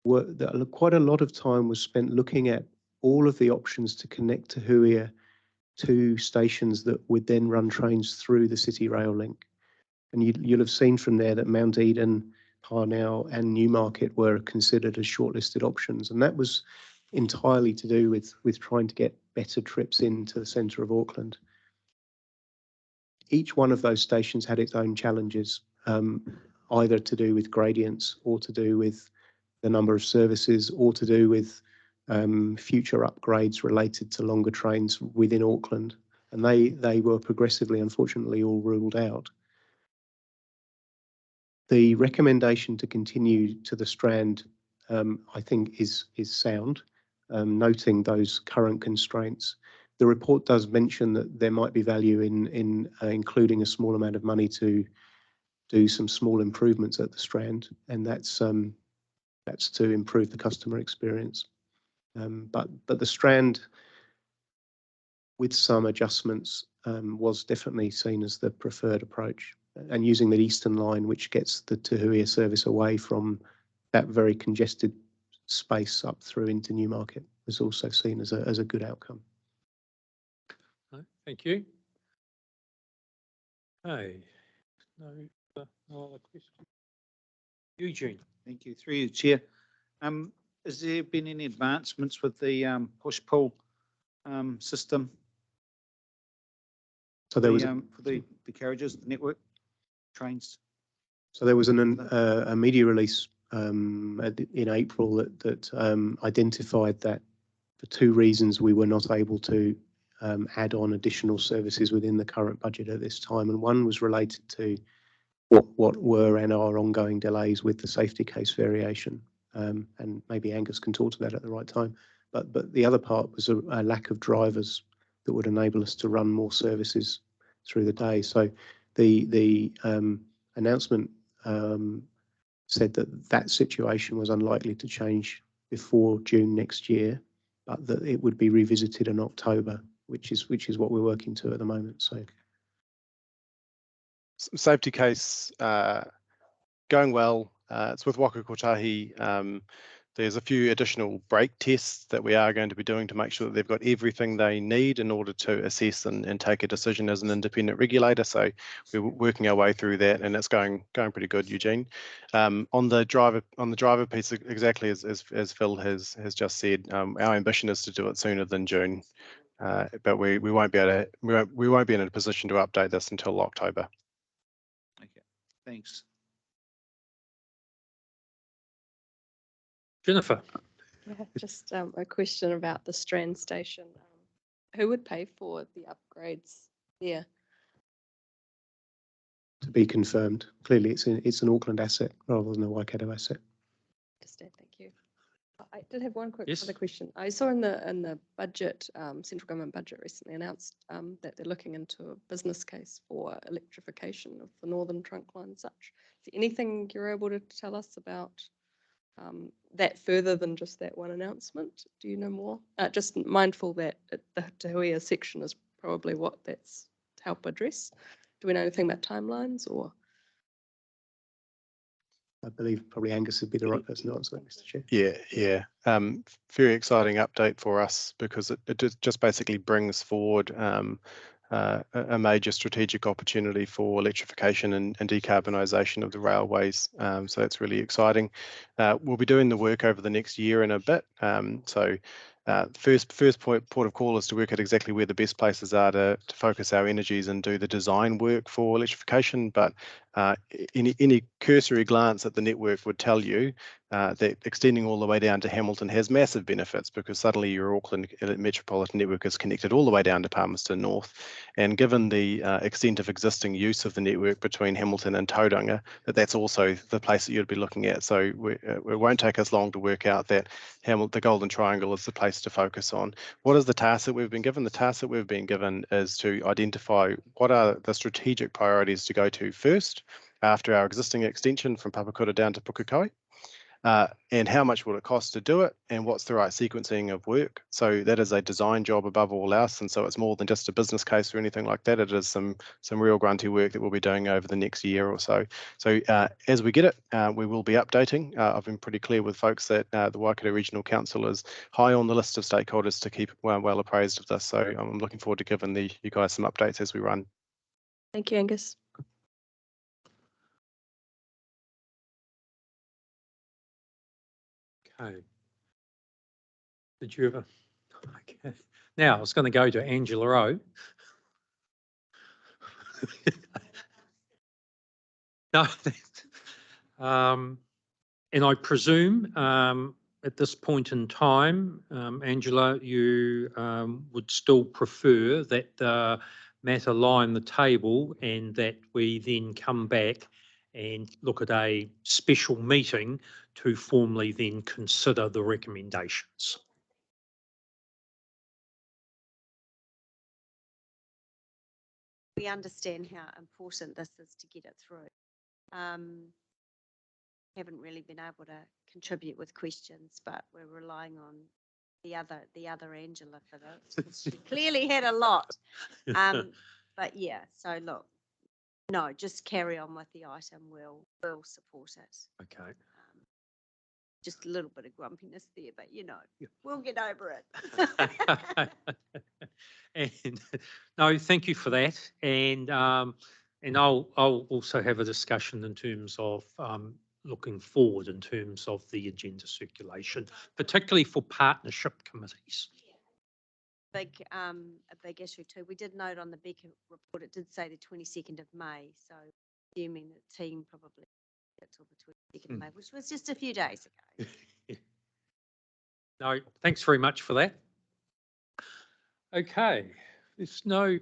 were that quite a lot of time was spent looking at all of the options to connect Te Huia to stations that would then run trains through the City Rail link. And you'll have seen from there that Mount Eden, Parnell and Newmarket were considered as shortlisted options. And that was entirely to do with trying to get better trips into the centre of Auckland. Each one of those stations had its own challenges, either to do with gradients or to do with the number of services or to do with future upgrades related to longer trains within Auckland. And they were progressively, unfortunately, all ruled out. The recommendation to continue to the Strand, I think, is sound, noting those current constraints. The report does mention that there might be value in including a small amount of money to do some small improvements at the Strand, and that's to improve the customer experience. But the Strand, with some adjustments, was definitely seen as the preferred approach. And using the Eastern Line, which gets the Te Huia service away from that very congested space up through into Newmarket, was also seen as a good outcome. Thank you. Hey, no other questions. Eugene. Thank you. Through you, Chair. Has there been any advancements with the push-pull system? So there was for the carriages, the network trains. So there was a media release in April that identified that for two reasons we were not able to add on additional services within the current budget at this time, and one was related to what were and are ongoing delays with the safety case variation, and maybe Angus can talk to that at the right time. But the other part was a lack of drivers that would enable us to run more services through the day. So the announcement said that situation was unlikely to change before June next year, but that it would be revisited in October, which is what we're working to at the moment. So Safety case going well. It's with Waka Kotahi. There's a few additional brake tests that we are going to be doing to make sure that they've got everything they need in order to assess and take a decision as an independent regulator. So we're working our way through that, and it's going pretty good, Eugene. On the driver piece, exactly as Phil has just said, our ambition is to do it sooner than June. but we won't be able to, we won't be in a position to update this until October. Okay, thanks. Jennifer, Yeah, just a question about the Strand station. Who would pay for the upgrades there? To be confirmed. Clearly, it's an Auckland asset rather than a Waikato asset. Understand, thank you. I did have one quick Yes. other question. I saw in the budget, central government budget recently announced that they're looking into a business case for electrification of the northern trunk line and such. Is there anything you're able to tell us about that further than just that one announcement? Do you know more? Just mindful that the Te Huia section is probably what that's to help address. Do we know anything about timelines or? I believe probably Angus would be the right person to answer that, Mr. Chair. Yeah. Very exciting update for us because it just basically brings forward a major strategic opportunity for electrification and decarbonisation of the railways. So that's really exciting. We'll be doing the work over the next year and a bit. First port of call is to work out exactly where the best places are to focus our energies and do the design work for electrification. But any cursory glance at the network would tell you that extending all the way down to Hamilton has massive benefits because suddenly your Auckland metropolitan network is connected all the way down to Palmerston North. And given the extent of existing use of the network between Hamilton and Tauranga, that's also the place that you'd be looking at. So it won't take us long to work out that the Golden Triangle is the place to focus on. What is the task that we've been given? The task that we've been given is to identify what are the strategic priorities to go to first after our existing extension from Papakura down to Pukekohe. And how much will it cost to do it, and what's the right sequencing of work? So that is a design job above all else, and so it's more than just a business case or anything like that. It is some real grunty work that we'll be doing over the next year or so. So as we get it, we will be updating. I've been pretty clear with folks that the Waikato Regional Council is high on the list of stakeholders to keep well appraised of this. So I'm looking forward to giving you guys some updates as we run. Thank you, Angus. okay. Did you ever? Okay. Now I was going to go to Angela O. No. And I presume at this point in time, Angela, you would still prefer that the matter lie on the table and that we then come back and look at a special meeting to formally then consider the recommendations. We understand how important this is to get it through. Haven't really been able to contribute with questions, but we're relying on the other Angela for this. She clearly had a lot. But yeah, so look, no, just carry on with the item. We'll support it. Okay. Just a little bit of grumpiness there, but Yeah. we'll get over it. And no, thank you for that. And I'll also have a discussion in terms of looking forward in terms of the agenda circulation, particularly for partnership committees. A big issue too. We did note on the Becker report, it did say the 22nd of May. So assuming the team probably get till the 22nd of May, which was just a few days ago. No, thanks very much for that. Okay, there's no,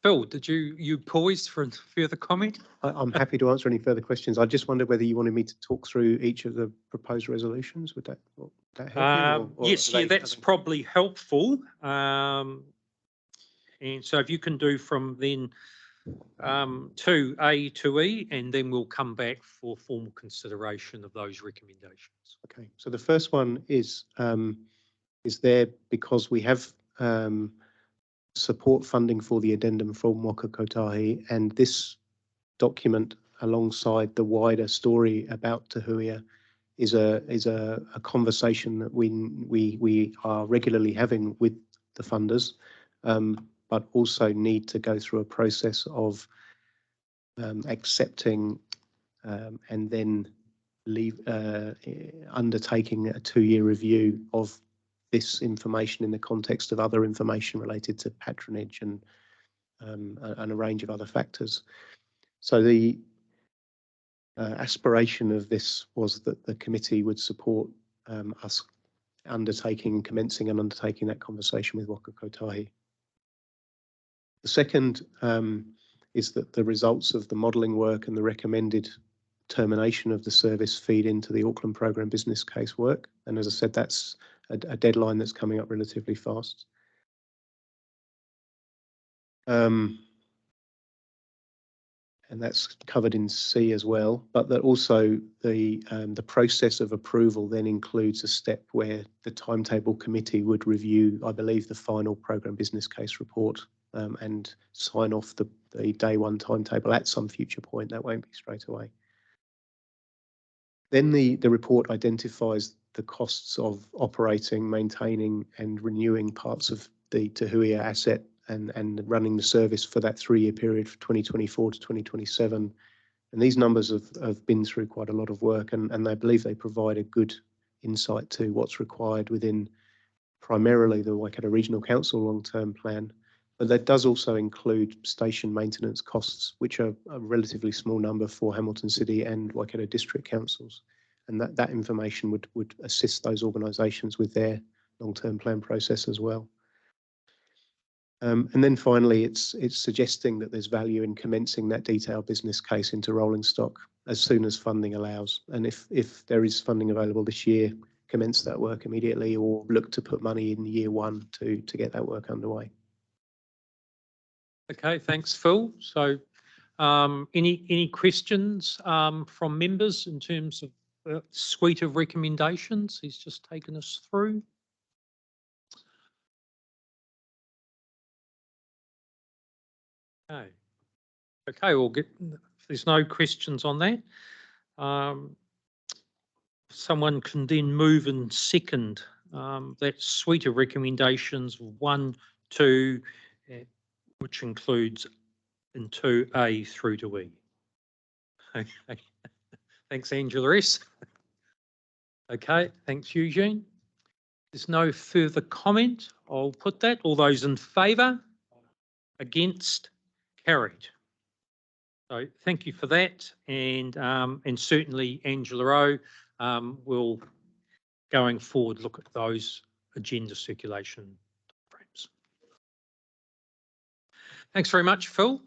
Phil, did you poised for a further comment? I'm happy to answer any further questions. I just wondered whether you wanted me to talk through each of the proposed resolutions. Would that help you? Yes, yeah, that's probably helpful. And so if you can do from then to A to E, and then we'll come back for formal consideration of those recommendations. Okay, so the first one is there because we have support funding for the addendum from Waka Kotahi, and this document alongside the wider story about Te Huia is a conversation that we are regularly having with the funders, but also need to go through a process of accepting and then undertaking a 2-year review of this information in the context of other information related to patronage and a range of other factors. So the aspiration of this was that the committee would support us commencing and undertaking that conversation with Waka Kotahi. The second is that the results of the modelling work and the recommended termination of the service feed into the Auckland Programme business case work. And as I said, that's a deadline that's coming up relatively fast. And that's covered in C as well, but that also the process of approval then includes a step where the timetable committee would review, I believe, the final programme business case report and sign off the day one timetable at some future point. That won't be straight away. Then the report identifies the costs of operating, maintaining and renewing parts of the Te Huia asset and running the service for that 3-year period for 2024 to 2027. And these numbers have been through quite a lot of work, and I believe they provide a good insight to what's required within primarily the Waikato Regional Council long-term plan. But that does also include station maintenance costs, which are a relatively small number for Hamilton City and Waikato District Councils. And that information would assist those organisations with their long-term plan process as well. And then finally, it's suggesting that there's value in commencing that detailed business case into rolling stock as soon as funding allows. And if there is funding available this year, commence that work immediately or look to put money in year one to get that work underway. Okay, thanks, Phil. So any questions from members in terms of the suite of recommendations he's just taken us through? Okay, we'll get, if there's no questions on that, someone can then move and second that suite of recommendations 1, 2, which includes in 2A through to E. Okay. Thanks, Angela S. Okay, thanks, Eugene. There's no further comment. I'll put that. All those in favour? Against? Carried. So thank you for that, and certainly Angela O will going forward look at those agenda circulation frames. Thanks very much, Phil,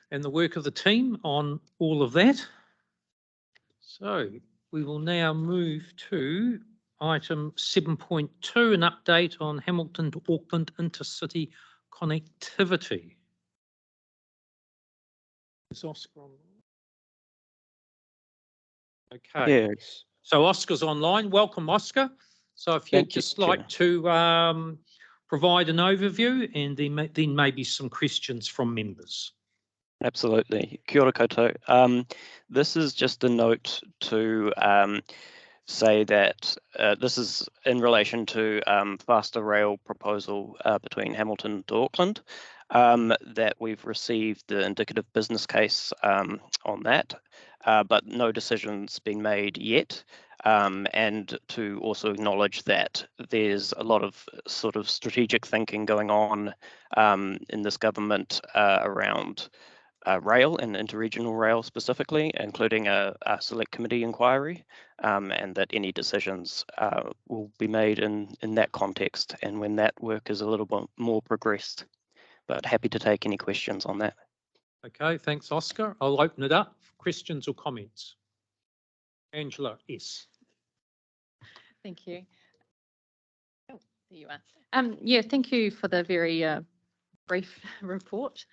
and the work of the team on all of that. So we will now move to item 7.2, an update on Hamilton to Auckland Intercity connectivity. Is Oscar on? Okay. Yes. So Oscar's online. Welcome, Oscar. So if you'd just like to provide an overview, and then maybe some questions from members. Absolutely. Kia ora koutou. This is just a note to say that this is in relation to faster rail proposal between Hamilton to Auckland, that we've received the indicative business case on that, but no decision's been made yet. And to also acknowledge that there's a lot of sort of strategic thinking going on in this government around rail and interregional rail specifically, including a select committee inquiry, and that any decisions will be made in that context and when that work is a little bit more progressed. But happy to take any questions on that. Okay, thanks, Oscar. I'll open it up for questions or comments. Angela, yes. Thank you. Oh, there you are. Yeah, thank you for the very brief report.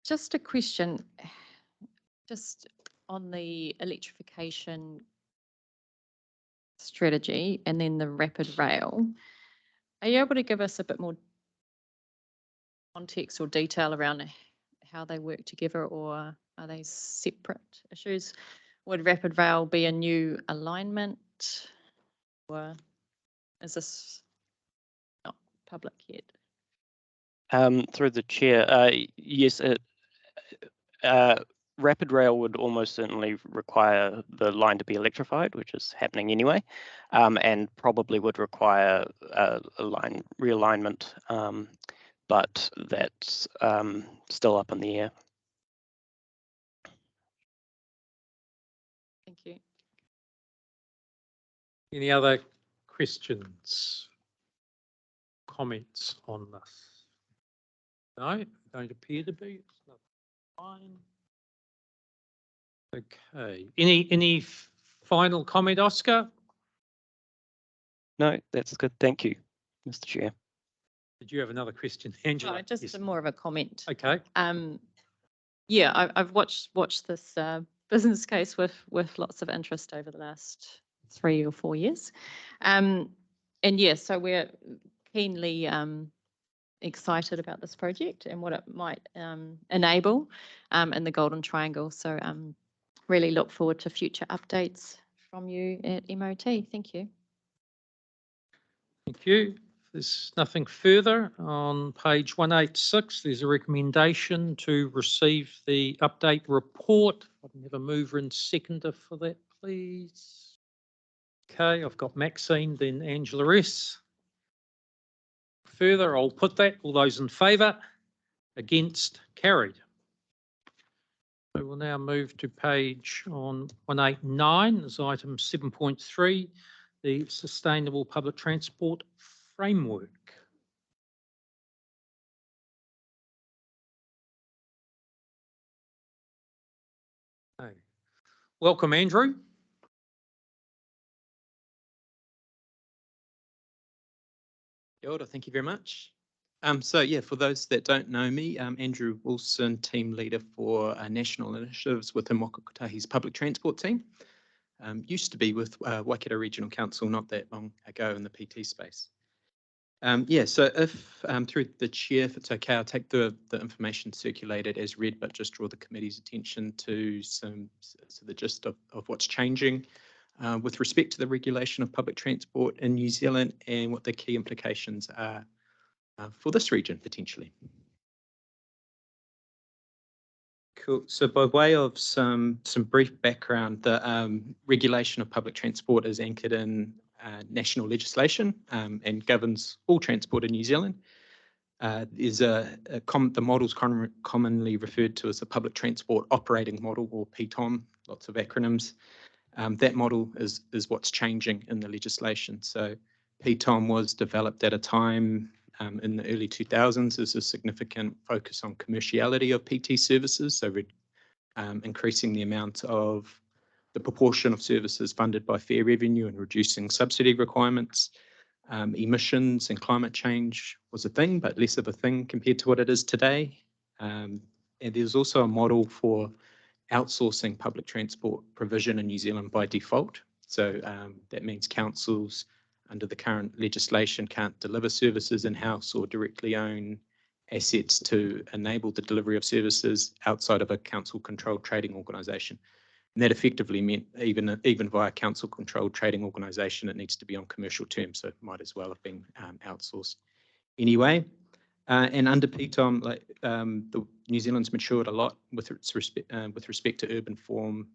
Just a question, just on the electrification strategy and then the rapid rail. Are you able to give us a bit more context or detail around how they work together, or are they separate issues? Would rapid rail be a new alignment, or is this not public yet? Through the chair, yes, Rapid rail would almost certainly require the line to be electrified, which is happening anyway, and probably would require a line realignment, but that's still up in the air. Thank you. Any other questions, comments on this? No, don't appear to be. It's not fine. Okay. Any final comment, Oscar? No, that's good. Thank you, Mr. Chair. Did you have another question, Angela? No, just Yes. more of a comment. Okay. Yeah, I've watched this business case with lots of interest over the last 3 or 4 years. And yeah, so we're keenly excited about this project and what it might enable in the Golden Triangle. So really look forward to future updates from you at MOT. Thank you. Thank you. There's nothing further on page 186. There's a recommendation to receive the update report. I can have a mover and seconder for that, please. Okay, I've got Maxine, then Angela S. Further, I'll put that. All those in favour? Against? Carried. So we'll now move to page on 189. There's item 7.3, the Sustainable Public Transport Framework. Okay. Welcome, Andrew. Kia ora, thank you very much. So yeah, for those that don't know me, Andrew Wilson, team leader for national initiatives within Waka Kotahi's public transport team. Used to be with Waikato Regional Council not that long ago in the PT space. Yeah, so if through the chair, if it's okay, I'll take the information circulated as read, but just draw the committee's attention to the gist of what's changing with respect to the regulation of public transport in New Zealand and what the key implications are for this region potentially. Cool. So by way of some brief background, the regulation of public transport is anchored in national legislation and governs all transport in New Zealand. There's the model is commonly referred to as the Public Transport Operating Model, or PTOM, lots of acronyms. That model is what's changing in the legislation. So PTOM was developed at a time in the early 2000s. There's a significant focus on commerciality of PT services, so increasing the amount of the proportion of services funded by fair revenue and reducing subsidy requirements. Emissions and climate change was a thing, but less of a thing compared to what it is today. And there's also a model for outsourcing public transport provision in New Zealand by default. So that means councils under the current legislation can't deliver services in-house or directly own assets to enable the delivery of services outside of a council-controlled trading organisation. And that effectively meant even via council-controlled trading organisation, it needs to be on commercial terms, so it might as well have been outsourced anyway. And under PTOM, the New Zealand's matured a lot with respect to urban form,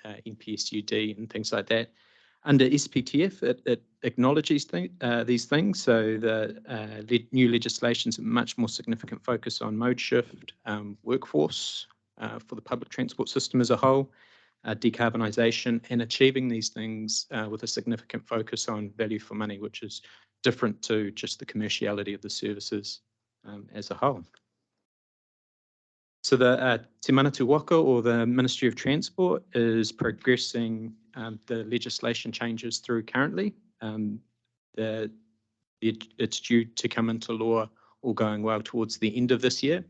NPSUD and things like that. Under SPTF, it acknowledges these things. So the new legislation's a much more significant focus on mode shift, workforce for the public transport system as a whole, decarbonisation, and achieving these things with a significant focus on value for money, which is different to just the commerciality of the services as a whole. So the Te Manatu Waka, or the Ministry of Transport, is progressing the legislation changes through currently. It's due to come into law, all going well, towards the end of this year.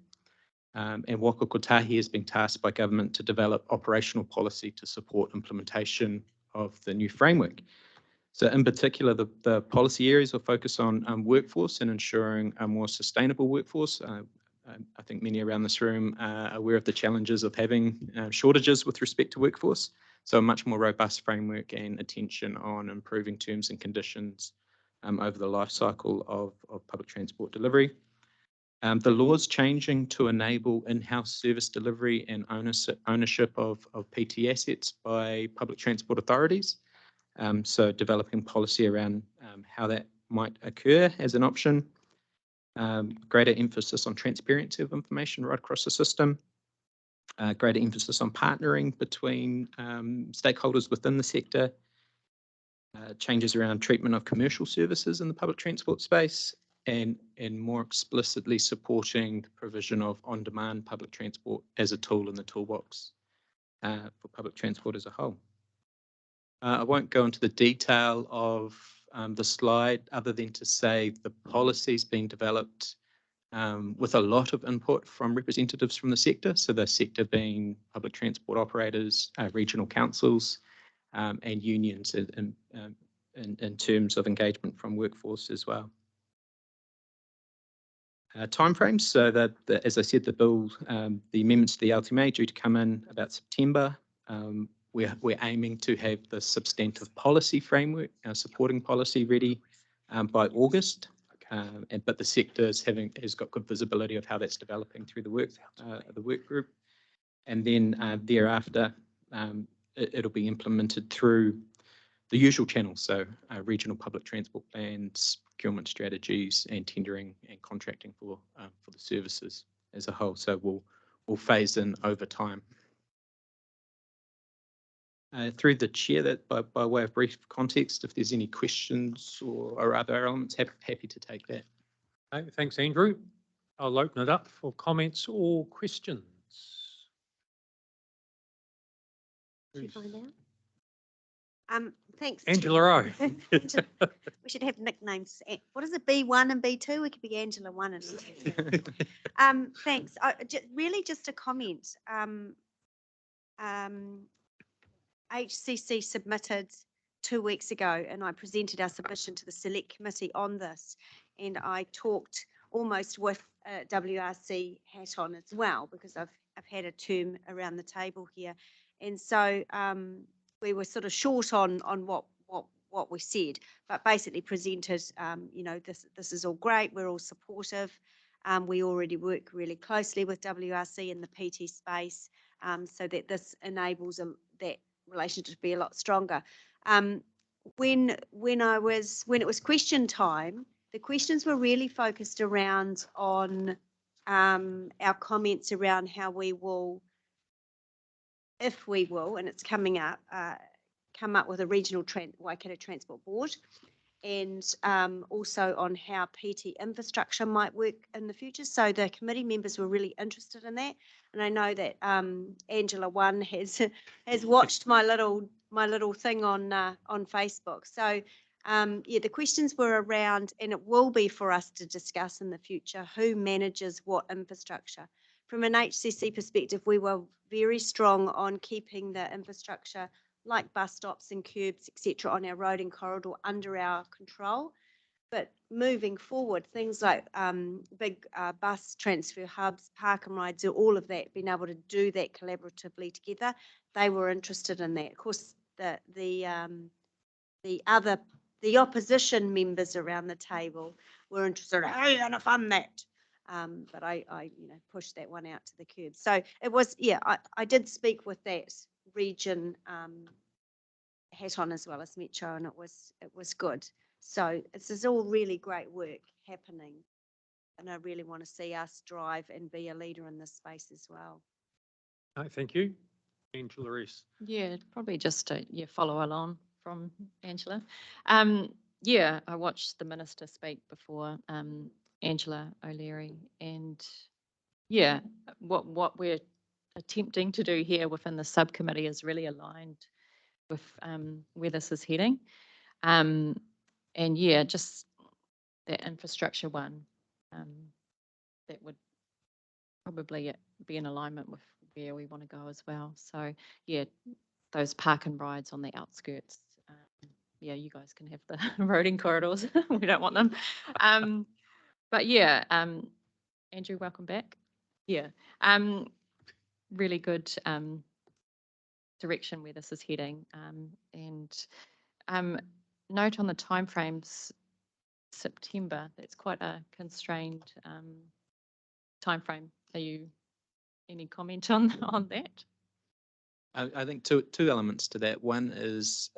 And Waka Kotahi has been tasked by government to develop operational policy to support implementation of the new framework. So in particular, the policy areas will focus on workforce and ensuring a more sustainable workforce. I think many around this room are aware of the challenges of having shortages with respect to workforce. So a much more robust framework and attention on improving terms and conditions over the life cycle of public transport delivery. The law is changing to enable in-house service delivery and ownership of PT assets by public transport authorities. So developing policy around how that might occur as an option. Greater emphasis on transparency of information right across the system. Greater emphasis on partnering between stakeholders within the sector. Changes around treatment of commercial services in the public transport space, and more explicitly supporting the provision of on-demand public transport as a tool in the toolbox for public transport as a whole. I won't go into the detail of the slide other than to say the policy's being developed with a lot of input from representatives from the sector. So the sector being public transport operators, regional councils, and unions in terms of engagement from workforce as well. Timeframes, so that, as I said, the bill, the amendments to the LTMA due to come in about September. We're aiming to have the substantive policy framework, supporting policy ready by August. But the sector has got good visibility of how that's developing through the work group. And then thereafter, it'll be implemented through the usual channels, so regional public transport plans, procurement strategies, and tendering and contracting for the services as a whole. So we'll phase in over time. Through the chair, that by way of brief context, if there's any questions or other elements, happy to take that. Okay, thanks, Andrew. I'll open it up for comments or questions. Did you find out? Thanks. Angela Rowe. We should have nicknames. What is it, B1 and B2? We could be Angela 1 and 2. Thanks. Really just a comment. HCC submitted 2 weeks ago, and I presented our submission to the Select Committee on this, and I talked almost with WRC hat on as well, because I've had a term around the table here, and so we were sort of short on what we said, but basically presented, you know, this is all great, we're all supportive. We already work really closely with WRC in the PT space, so that this enables that relationship to be a lot stronger. When it was question time, the questions were really focused around on our comments around how we will, if we will, and it's coming up, come up with a regional Waikato Transport Board, and also on how PT infrastructure might work in the future. So the committee members were really interested in that, and I know that Angela 1 has watched my little thing on Facebook. So yeah, the questions were around, and it will be for us to discuss in the future, who manages what infrastructure. From an HCC perspective, we were very strong on keeping the infrastructure like bus stops and curbs, etc., on our road and corridor under our control. But moving forward, things like big bus transfer hubs, park and rides, all of that, being able to do that collaboratively together, they were interested in that. Of course, the opposition members around the table were interested in how are you going to fund that? But I pushed that one out to the curb. So it was, yeah, I did speak with that region hat on as well as Metro, and it was good. So this is all really great work happening, and I really want to see us drive and be a leader in this space as well. Thank you. Angela Rees. Yeah, probably just to follow along from Angela. Yeah, I watched the minister speak before, Angela O'Leary, and yeah, what we're attempting to do here within the subcommittee is really aligned with where this is heading. And yeah, just that infrastructure one, that would probably be in alignment with where we want to go as well. So yeah, those park and rides on the outskirts. Yeah, you guys can have the roading corridors. We don't want them. But yeah, Andrew, welcome back. Yeah, really good direction where this is heading. And note on the timeframes, September, that's quite a constrained timeframe. Are you, any comment on that? I think two elements to that. One is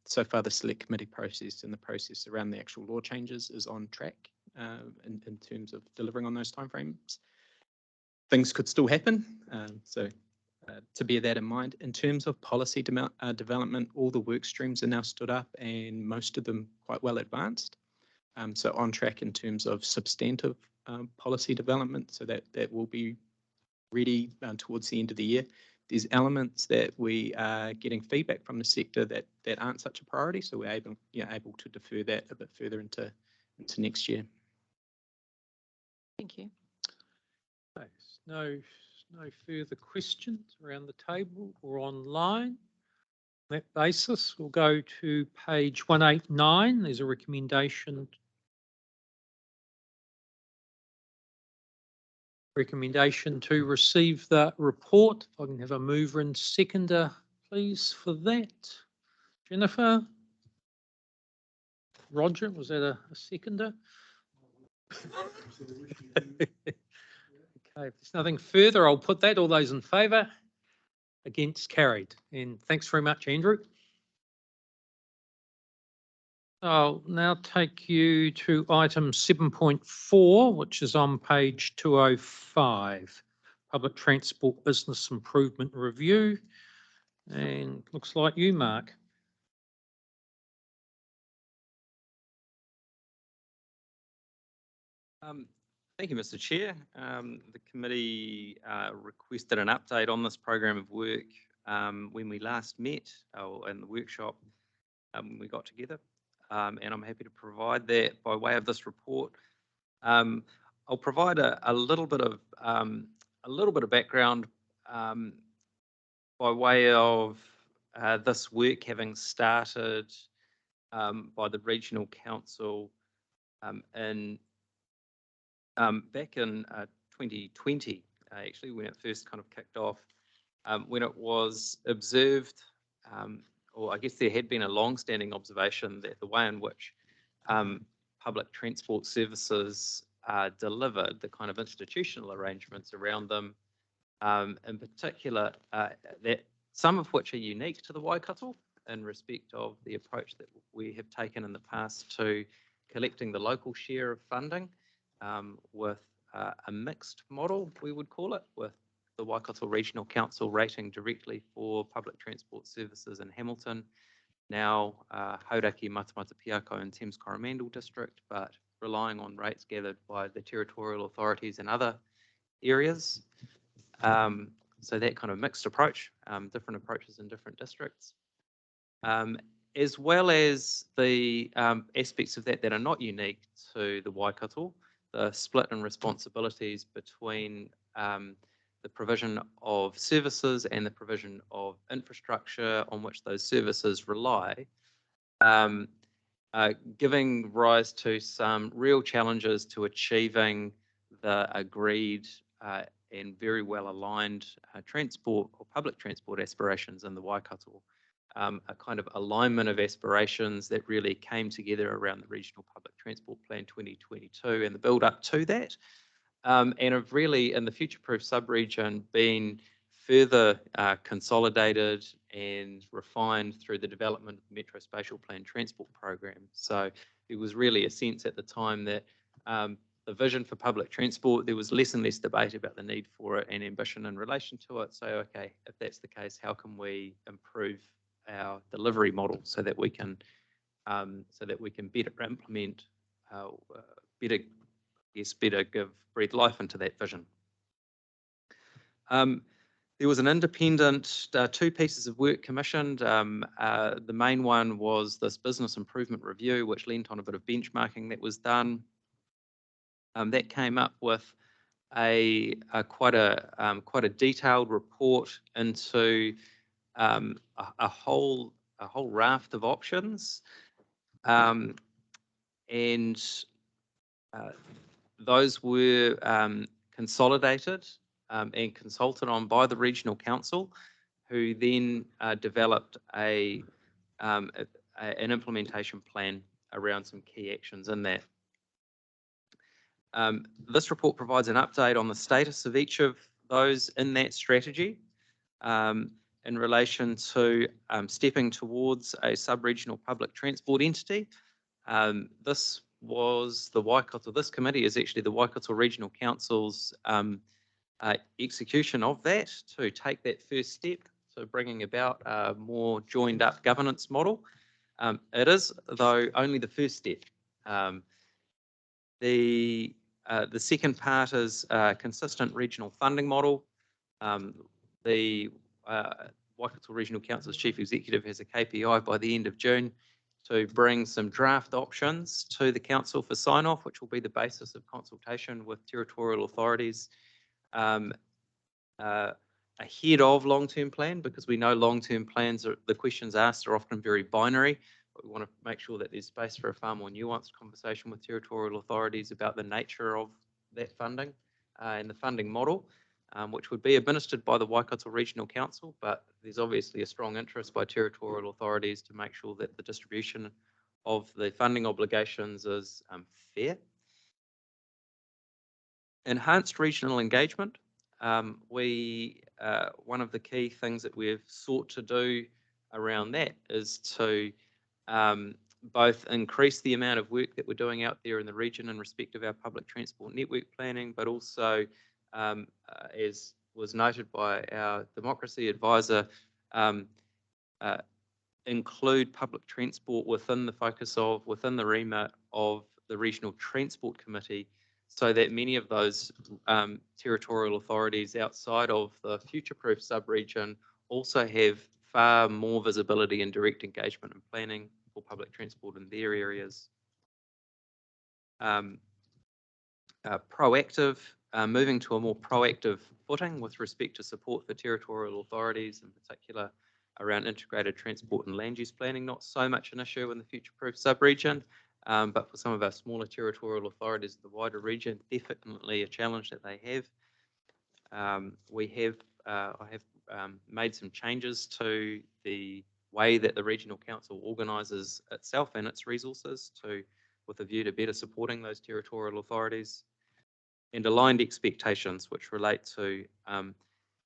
so far the select committee process and the process around the actual law changes is on track in terms of delivering on those timeframes. Things could still happen, so to bear that in mind. In terms of policy development, all the work streams are now stood up and most of them quite well advanced. So on track in terms of substantive policy development, so that will be ready towards the end of the year. There's elements that we are getting feedback from the sector that aren't such a priority, so we're able to defer that a bit further into next year. Thank you. Okay, no further questions around the table or online. On that basis, we'll go to page 189. There's a recommendation to receive the report. If I can have a mover and seconder, please, for that. Jennifer? Roger, was that a seconder? Okay, if there's nothing further, I'll put that. All those in favour? Against, carried. And thanks very much, Andrew. I'll now take you to item 7.4, which is on page 205, Public Transport Business Improvement Review. And looks like you, Mark. Thank you, Mr. Chair. The committee requested an update on this program of work when we last met in the workshop when we got together, and I'm happy to provide that by way of this report. I'll provide a little bit of background by way of this work having started by the Regional Council back in 2020, actually, when it first kind of kicked off, when it was observed, or I guess there had been a long-standing observation that the way in which public transport services are delivered, the kind of institutional arrangements around them, in particular, that some of which are unique to the Waikato in respect of the approach that we have taken in the past to collecting the local share of funding, with a mixed model, we would call it, with the Waikato Regional Council rating directly for public transport services in Hamilton, now Hauraki, Matamata Piako and Thames Coromandel District, but relying on rates gathered by the territorial authorities in other areas. So that kind of mixed approach, different approaches in different districts, as well as the aspects of that are not unique to the Waikato, the split in responsibilities between the provision of services and the provision of infrastructure on which those services rely, giving rise to some real challenges to achieving the agreed and very well aligned transport or public transport aspirations in the Waikato. A kind of alignment of aspirations that really came together around the Regional Public Transport Plan 2022 and the build up to that, and have really in the future-proof sub-region been further consolidated and refined through the development of the Metro Spatial Plan Transport Program. So it was really a sense at the time that the vision for public transport, there was less and less debate about the need for it and ambition in relation to it. So, okay, if that's the case, how can we improve our delivery model so that we can better implement, better breathe life into that vision. There was an independent, two pieces of work commissioned. The main one was this business improvement review, which lent on a bit of benchmarking that was done. That came up with quite a detailed report into a whole raft of options, and those were consolidated and consulted on by the Regional Council, who then developed an implementation plan around some key actions in that. This report provides an update on the status of each of those in that strategy in relation to stepping towards a sub-regional public transport entity. This committee is actually the Waikato Regional Council's execution of that to take that first step to bringing about a more joined up governance model. It is, though, only the first step. The second part is a consistent regional funding model. The Waikato Regional Council's Chief Executive has a KPI by the end of June to bring some draft options to the Council for sign-off, which will be the basis of consultation with territorial authorities ahead of long-term plan, because we know long-term plans, the questions asked are often very binary, but we want to make sure that there's space for a far more nuanced conversation with territorial authorities about the nature of that funding and the funding model, which would be administered by the Waikato Regional Council, but there's obviously a strong interest by territorial authorities to make sure that the distribution of the funding obligations is fair. Enhanced regional engagement. One of the key things that we've sought to do around that is to both increase the amount of work that we're doing out there in the region in respect of our public transport network planning, but also, as was noted by our democracy advisor, include public transport within the remit of the Regional Transport Committee, so that many of those territorial authorities outside of the future-proof sub-region also have far more visibility and direct engagement and planning for public transport in their areas. Moving to a more proactive footing with respect to support for territorial authorities, in particular around integrated transport and land use planning, not so much an issue in the future-proof sub-region, but for some of our smaller territorial authorities, the wider region, definitely a challenge that they have. I have made some changes to the way that the Regional Council organises itself and its resources with a view to better supporting those territorial authorities, and aligned expectations which relate to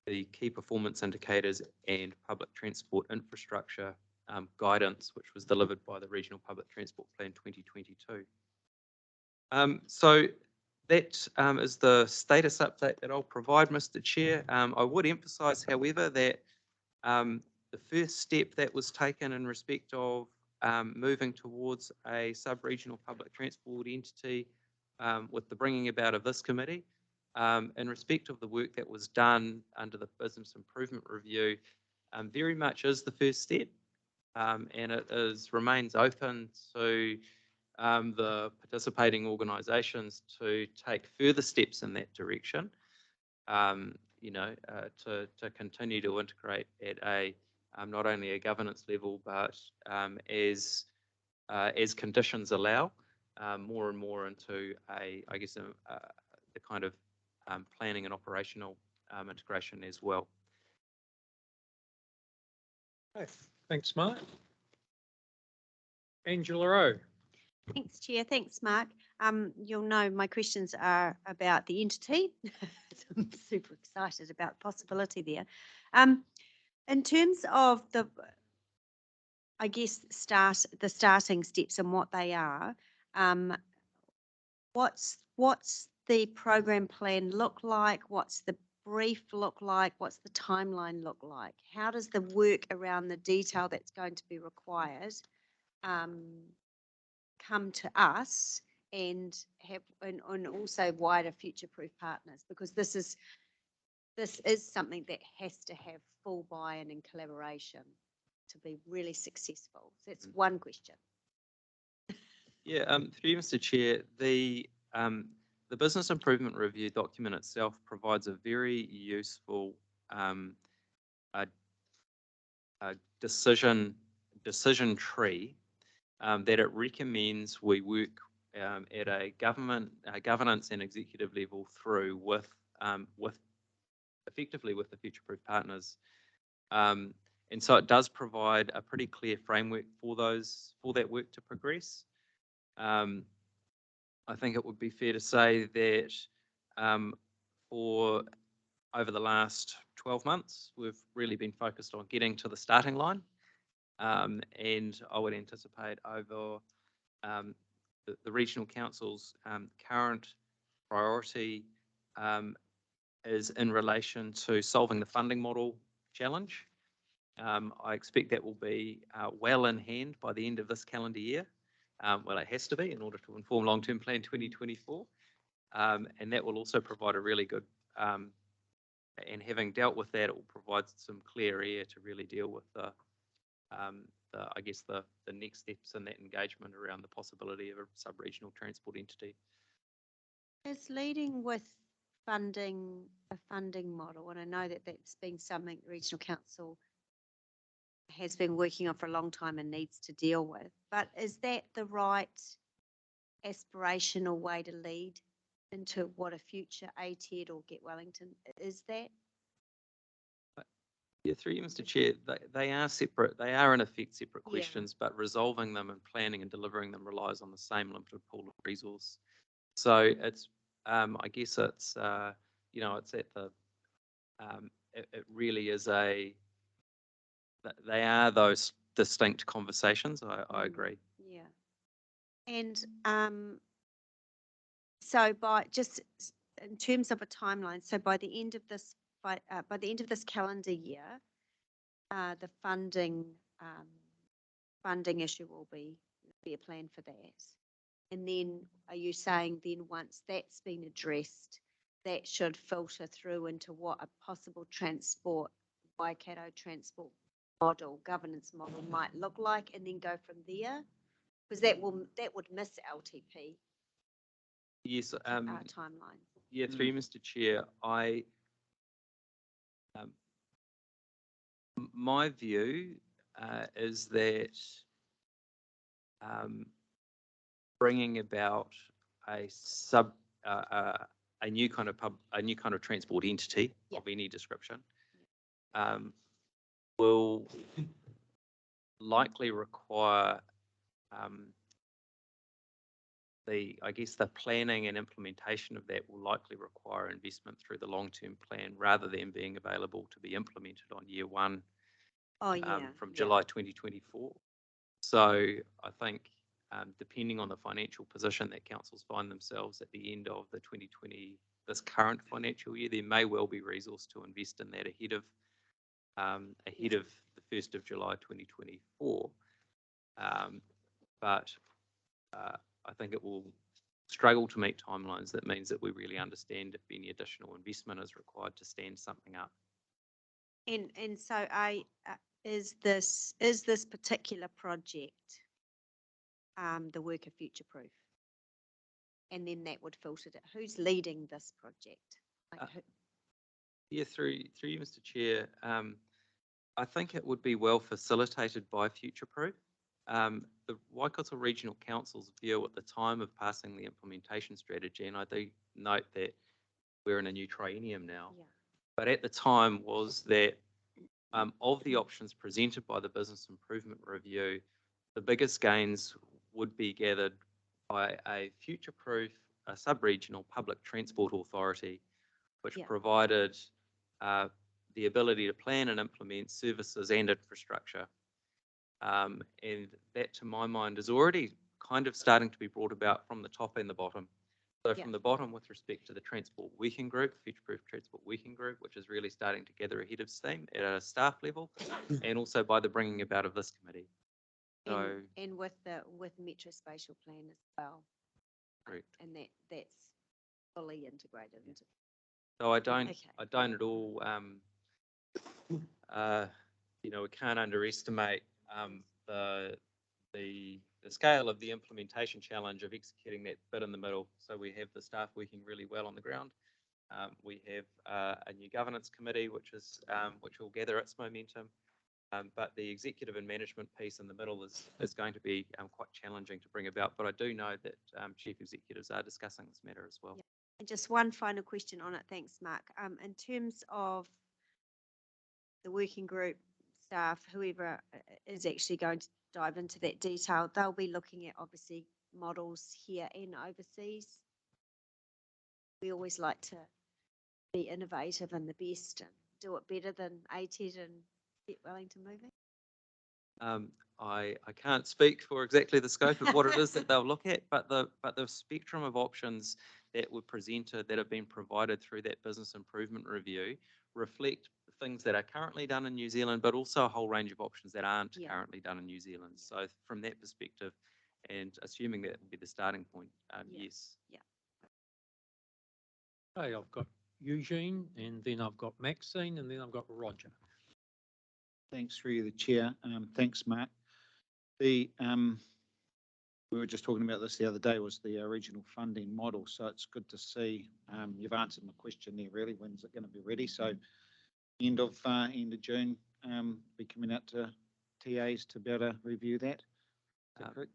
the key performance indicators and public transport infrastructure guidance, which was delivered by the Regional Public Transport Plan 2022. So that is the status update that I'll provide, Mr. Chair. I would emphasise, however, that the first step that was taken in respect of moving towards a sub-regional public transport entity with the bringing about of this committee, in respect of the work that was done under the Business Improvement Review, very much is the first step, and it remains open to the participating organisations to take further steps in that direction, to continue to integrate at a not only a governance level, but as conditions allow, more and more into the kind of planning and operational integration as well. Okay, thanks, Mark. Angela Rowe. Thanks, Chair. Thanks, Mark. You'll know my questions are about the entity. I'm super excited about the possibility there. In terms of the starting steps and what they are, what's the program plan look like? What's the brief look like? What's the timeline look like? How does the work around the detail that's going to be required come to us and also wider future-proof partners? Because this is something that has to have full buy-in and collaboration to be really successful. So that's one question. Yeah, through you, Mr. Chair, the Business Improvement Review document itself provides a very useful decision tree that it recommends we work at a governance and executive level through with effectively with the future-proof partners. And so it does provide a pretty clear framework for that work to progress. I think it would be fair to say that for over the last 12 months, we've really been focused on getting to the starting line. And I would anticipate over the regional council's current priority is in relation to solving the funding model challenge. I expect that will be well in hand by the end of this calendar year. Well, it has to be in order to inform long-term plan 2024. And that will also provide a really good, and having dealt with that, it will provide some clear air to really deal with I guess the next steps in that engagement around the possibility of a sub-regional transport entity. Is leading with funding a funding model, and I know that that's been something the Regional Council has been working on for a long time and needs to deal with, but is that the right aspirational way to lead into what a future ATED or Get Wellington is that? Yeah, through you, Mr. Chair, they are separate. They are in effect separate Yeah. questions, but resolving them and planning and delivering them relies on the same limited pool of resource. So it's, I guess it's, you know, it's at the, it really is they are those distinct conversations. I agree. Yeah. And so by just in terms of a timeline, so by the end of this calendar year, the funding issue will be a plan for that. And then are you saying then once that's been addressed, that should filter through into what a possible Waikato transport model, governance model might look like, and then go from there? Because that would miss LTP. Yes. Timeline. Yeah, through you, Mr. Chair, my view is that bringing about a new kind of transport entity of any description will likely require the planning and implementation of that will likely require investment through the long-term plan rather than being available to be implemented on year one from July 2024. So I think depending on the financial position that councils find themselves at the end of the this current financial year, there may well be resource to invest in that ahead of the 1st of July 2024. But I think it will struggle to meet timelines. That means that we really understand if any additional investment is required to stand something up. And so is this particular project the work of Future Proof? And then that would filter it. Who's leading this project? Yeah, through you, Mr. Chair. I think it would be well facilitated by Future Proof. The Waikato Regional Council's view at the time of passing the implementation strategy, and I do note that we're in a new triennium now, but at the time was that of the options presented by the Business Improvement Review, the biggest gains would be gathered by a future-proof sub-regional public transport authority, which provided the ability to plan and implement services and infrastructure. And that, to my mind, is already kind of starting to be brought about from the top and the bottom. So from the bottom with respect to the Transport Working Group, Future-Proof Transport Working Group, which is really starting to gather a head of steam at a staff level, and also by the bringing about of this committee. So, and with Metro Spatial Plan as well. Correct. And that's fully integrated into. So I don't at all, you know, we can't underestimate the scale of the implementation challenge of executing that bit in the middle. So we have the staff working really well on the ground. We have a new governance committee, which will gather its momentum. But the executive and management piece in the middle is going to be quite challenging to bring about. But I do know that chief executives are discussing this matter as well. And just one final question on it. Thanks, Mark. In terms of the working group staff, whoever is actually going to dive into that detail, they'll be looking at obviously models here and overseas. We always like to be innovative and the best and do it better than ATED and get Wellington moving. I can't speak for exactly the scope of what it is that they'll look at, but the spectrum of options that were presented, that have been provided through that business improvement review, reflect things that are currently done in New Zealand, but also a whole range of options that aren't currently done in New Zealand. So from that perspective, and assuming that will be the starting point, yes. Yeah. Okay, I've got Eugene, and then I've got Maxine, and then I've got Roger. Thanks through the chair. Thanks, Mark. We were just talking about this the other day, was the regional funding model. So it's good to see, you've answered my question there really, when's it going to be ready? So end of June, be coming out to TAs to be able to review that. Is that correct?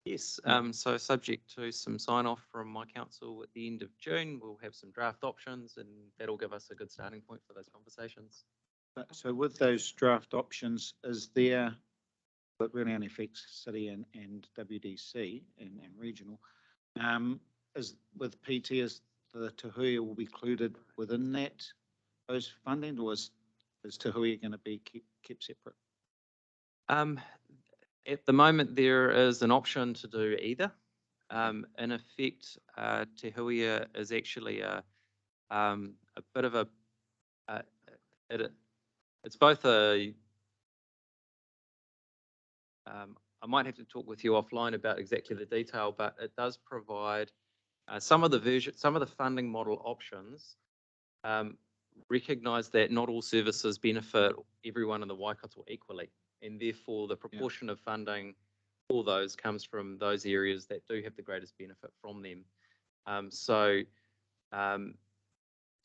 Yes, so subject to some sign off from my council at the end of June, we'll have some draft options and that'll give us a good starting point for those conversations. So with those draft options, is there, but really only affects city and WDC and regional, is with PT, is the Te Huia will be included within that, those funding, or is Te Huia going to be kept separate? At the moment, there is an option to do either. In effect, Te Huia is actually a bit of it's both a, I might have to talk with you offline about exactly the detail, but it does provide some of the funding model options recognise that not all services benefit everyone in the Waikato equally, and therefore the proportion of funding for those comes from those areas that do have the greatest benefit from them.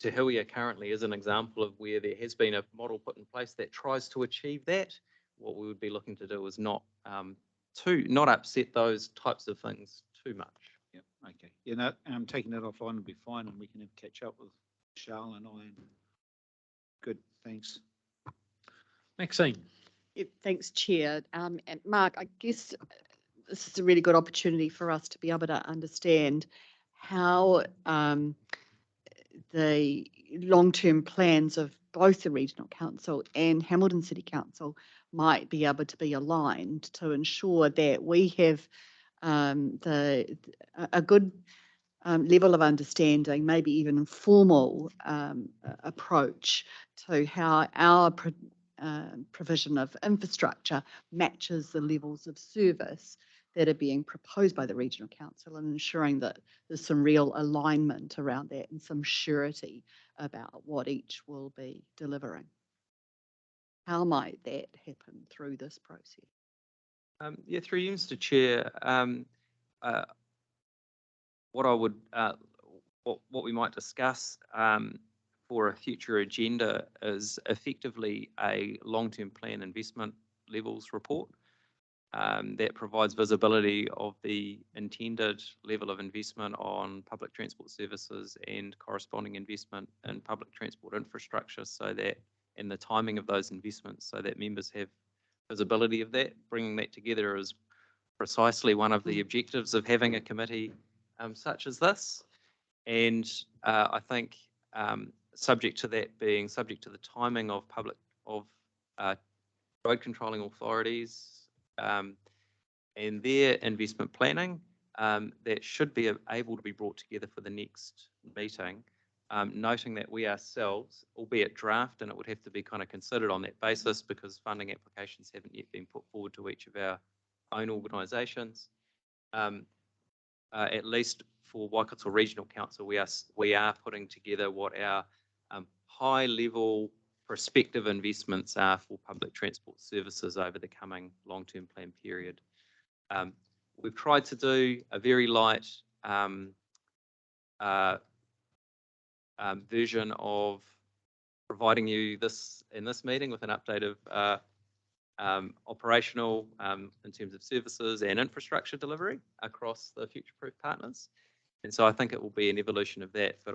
Te Huia currently is an example of where there has been a model put in place that tries to achieve that. What we would be looking to do is not upset those types of things too much. Yeah, okay. You know, taking that offline will be fine, and we can have catch up with Charles and I. Good, thanks. Maxine. Yeah, thanks, Chair. And Mark, I guess this is a really good opportunity for us to be able to understand how the long-term plans of both the Regional Council and Hamilton City Council might be able to be aligned to ensure that we have a good level of understanding, maybe even informal approach to how our provision of infrastructure matches the levels of service that are being proposed by the Regional Council, and ensuring that there's some real alignment around that and some surety about what each will be delivering. How might that happen through this process? Yeah, through you, Mr. Chair, what we might discuss for a future agenda is effectively a long-term plan investment levels report that provides visibility of the intended level of investment on public transport services and corresponding investment in public transport infrastructure, so that, and the timing of those investments, so that members have visibility of that. Bringing that together is precisely one of the objectives of having a committee such as this. And I think subject to that being subject to the timing of road controlling authorities and their investment planning, that should be able to be brought together for the next meeting, noting that we ourselves, albeit draft, and it would have to be kind of considered on that basis because funding applications haven't yet been put forward to each of our own organisations. At least for Waikato Regional Council, we are putting together what our high-level prospective investments are for public transport services over the coming long-term plan period. We've tried to do a very light version of providing you in this meeting with an update of operational in terms of services and infrastructure delivery across the future-proof partners. And so I think it will be an evolution of that, but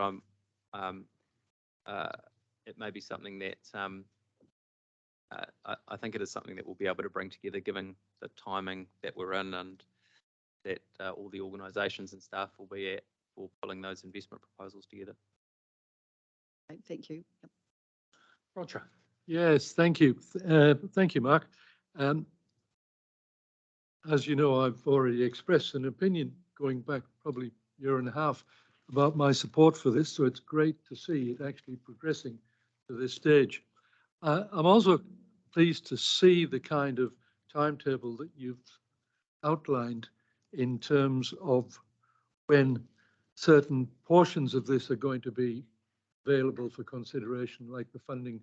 it may be something that I think it is something that we'll be able to bring together given the timing that we're in and that all the organisations and staff will be at for pulling those investment proposals together. Right, thank you. Yep. Roger. Yes, thank you. Thank you, Mark. As you know, I've already expressed an opinion going back probably a year and a half about my support for this, so it's great to see it actually progressing to this stage. I'm also pleased to see the kind of timetable that you've outlined in terms of when certain portions of this are going to be available for consideration, like the funding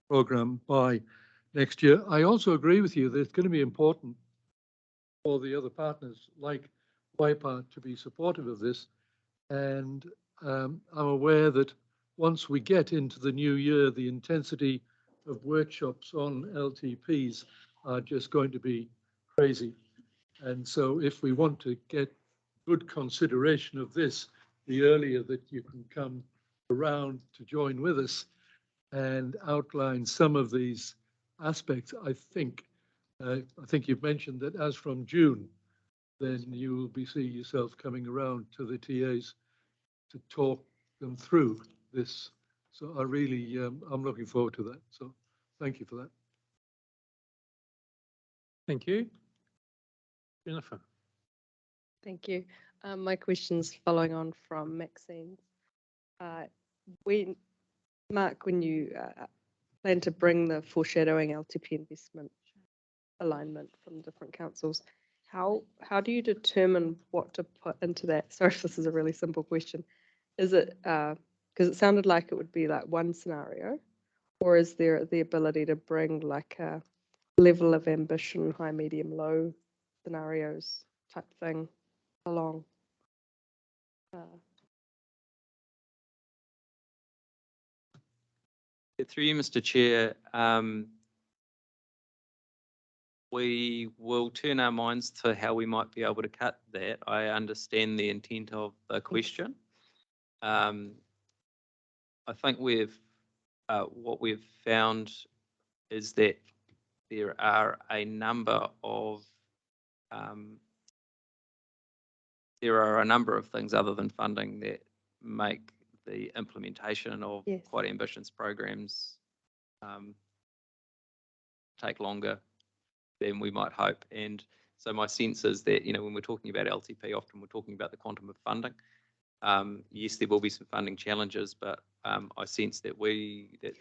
program by next year. I also agree with you that it's going to be important for the other partners like Waipa to be supportive of this. And I'm aware that once we get into the new year, the intensity of workshops on LTPs are just going to be crazy. And so if we want to get good consideration of this, the earlier that you can come around to join with us and outline some of these aspects, I think you've mentioned that as from June, then you will be seeing yourself coming around to the TAs to talk them through this. So I really, I'm looking forward to that. So thank you for that. Thank you. Jennifer. Thank you. My question's following on from Maxine's. Mark, when you plan to bring the foreshadowing LTP investment alignment from different councils, how do you determine what to put into that? Sorry if this is a really simple question. Is it, because it sounded like it would be like one scenario, or is there the ability to bring like a level of ambition, high, medium, low scenarios type thing along? Through you, Mr. Chair, we will turn our minds to how we might be able to cut that. I understand the intent of the question. I think what we've found is that there are a number of things other than funding that make the implementation of quite ambitious programs take longer than we might hope. And so my sense is that, when we're talking about LTP, often we're talking about the quantum of funding. Yes, there will be some funding challenges, but I sense that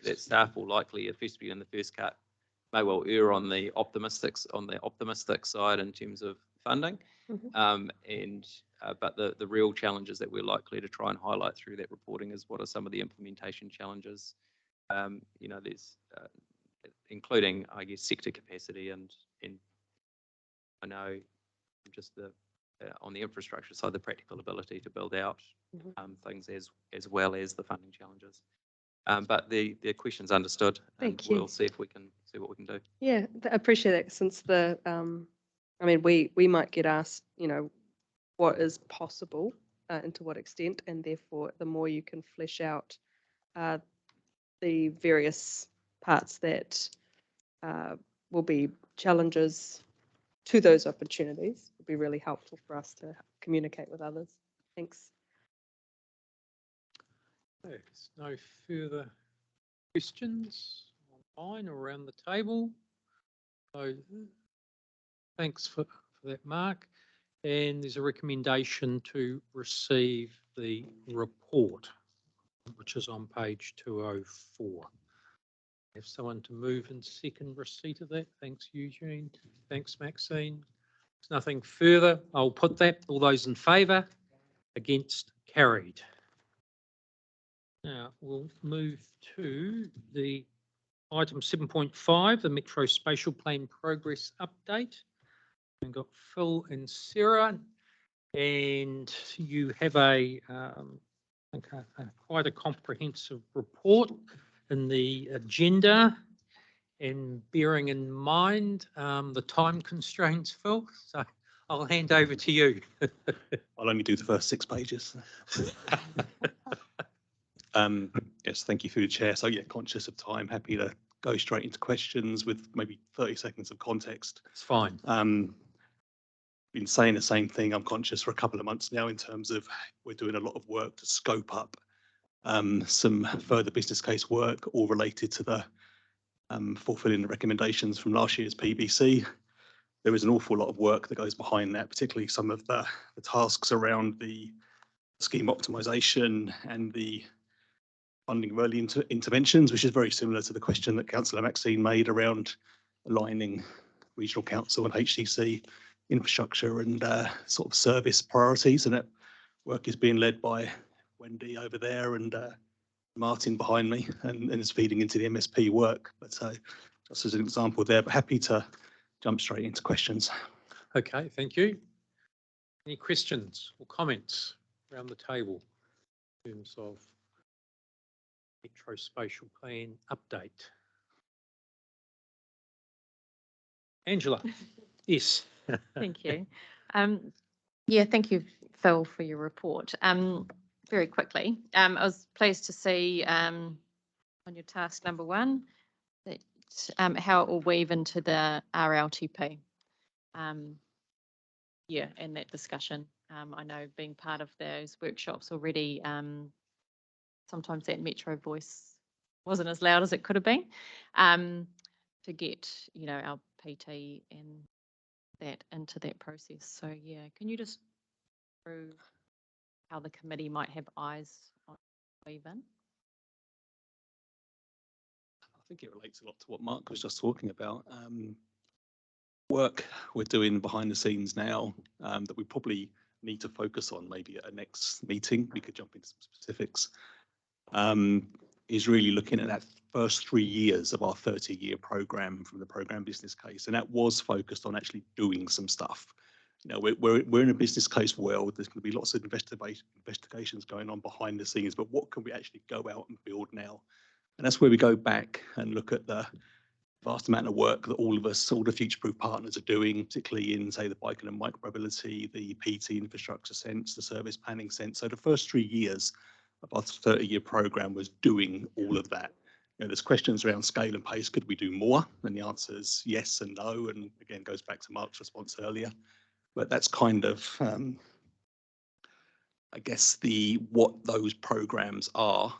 that staff will likely, especially in the first cut, may well err on the optimistic side in terms of funding. But the real challenges that we're likely to try and highlight through that reporting is what are some of the implementation challenges. There's including, I guess, sector capacity and I know just on the infrastructure side, the practical ability to build out things as well as the funding challenges. But the question's understood. Thank you. We'll see if we can see what we can do. Yeah, I appreciate that. Since we might get asked, what is possible and to what extent, and therefore the more you can flesh out the various parts that will be challenges to those opportunities would be really helpful for us to communicate with others. Thanks. There's no further questions online or around the table. So thanks for that, Mark. And there's a recommendation to receive the report, which is on page 204. Have someone to move and second receipt of that. Thanks, Eugene. Thanks, Maxine. There's nothing further. I'll put that. All those in favour? Against? Carried. Now we'll move to the item 7.5, the Metro Spatial Plan Progress Update. We've got Phil and Sarah, and you have quite a comprehensive report in the agenda, and bearing in mind the time constraints, Phil, so I'll hand over to you. I'll only do the first 6 pages. Yes, thank you through the chair. So yeah, conscious of time, happy to go straight into questions with maybe 30 seconds of context. It's fine. been saying the same thing, I'm conscious, for a couple of months now in terms of we're doing a lot of work to scope up some further business case work, all related to the fulfilling the recommendations from last year's PBC. There is an awful lot of work that goes behind that, particularly some of the tasks around the scheme optimisation and the funding of early interventions, which is very similar to the question that Councillor Maxine made around aligning regional council and HCC infrastructure and sort of service priorities. And that work is being led by Wendy over there and Martin behind me, and is feeding into the MSP work. But just as an example there, but happy to jump straight into questions. Okay, thank you. Any questions or comments around the table in terms of Metro Spatial Plan update? Angela? Yes. Thank you. Yeah, thank you, Phil, for your report. Very quickly, I was pleased to see on your task number 1 that how it will weave into the RLTP. Yeah, and that discussion. I know being part of those workshops already, sometimes that Metro voice wasn't as loud as it could have been, to get, you know, our PT and that into that process. So yeah, can you just through how the committee might have eyes on weave-in? I think it relates a lot to what Mark was just talking about. Work we're doing behind the scenes now that we probably need to focus on maybe at a next meeting. We could jump into some specifics. Is really looking at that first 3 years of our 30-year program from the program business case, and that was focused on actually doing some stuff. You know, we're in a business case world. There's going to be lots of investigations going on behind the scenes, but what can we actually go out and build now? And that's where we go back and look at the vast amount of work that all of us, all the future-proof partners are doing, particularly in, say, the bike and micromobility, the PT infrastructure sense, the service planning sense. So the first 3 years of our 30-year program was doing all of that. You know, there's questions around scale and pace. Could we do more? And the answer is yes and no. And again, goes back to Mark's response earlier. But that's kind of, I guess, what those programs are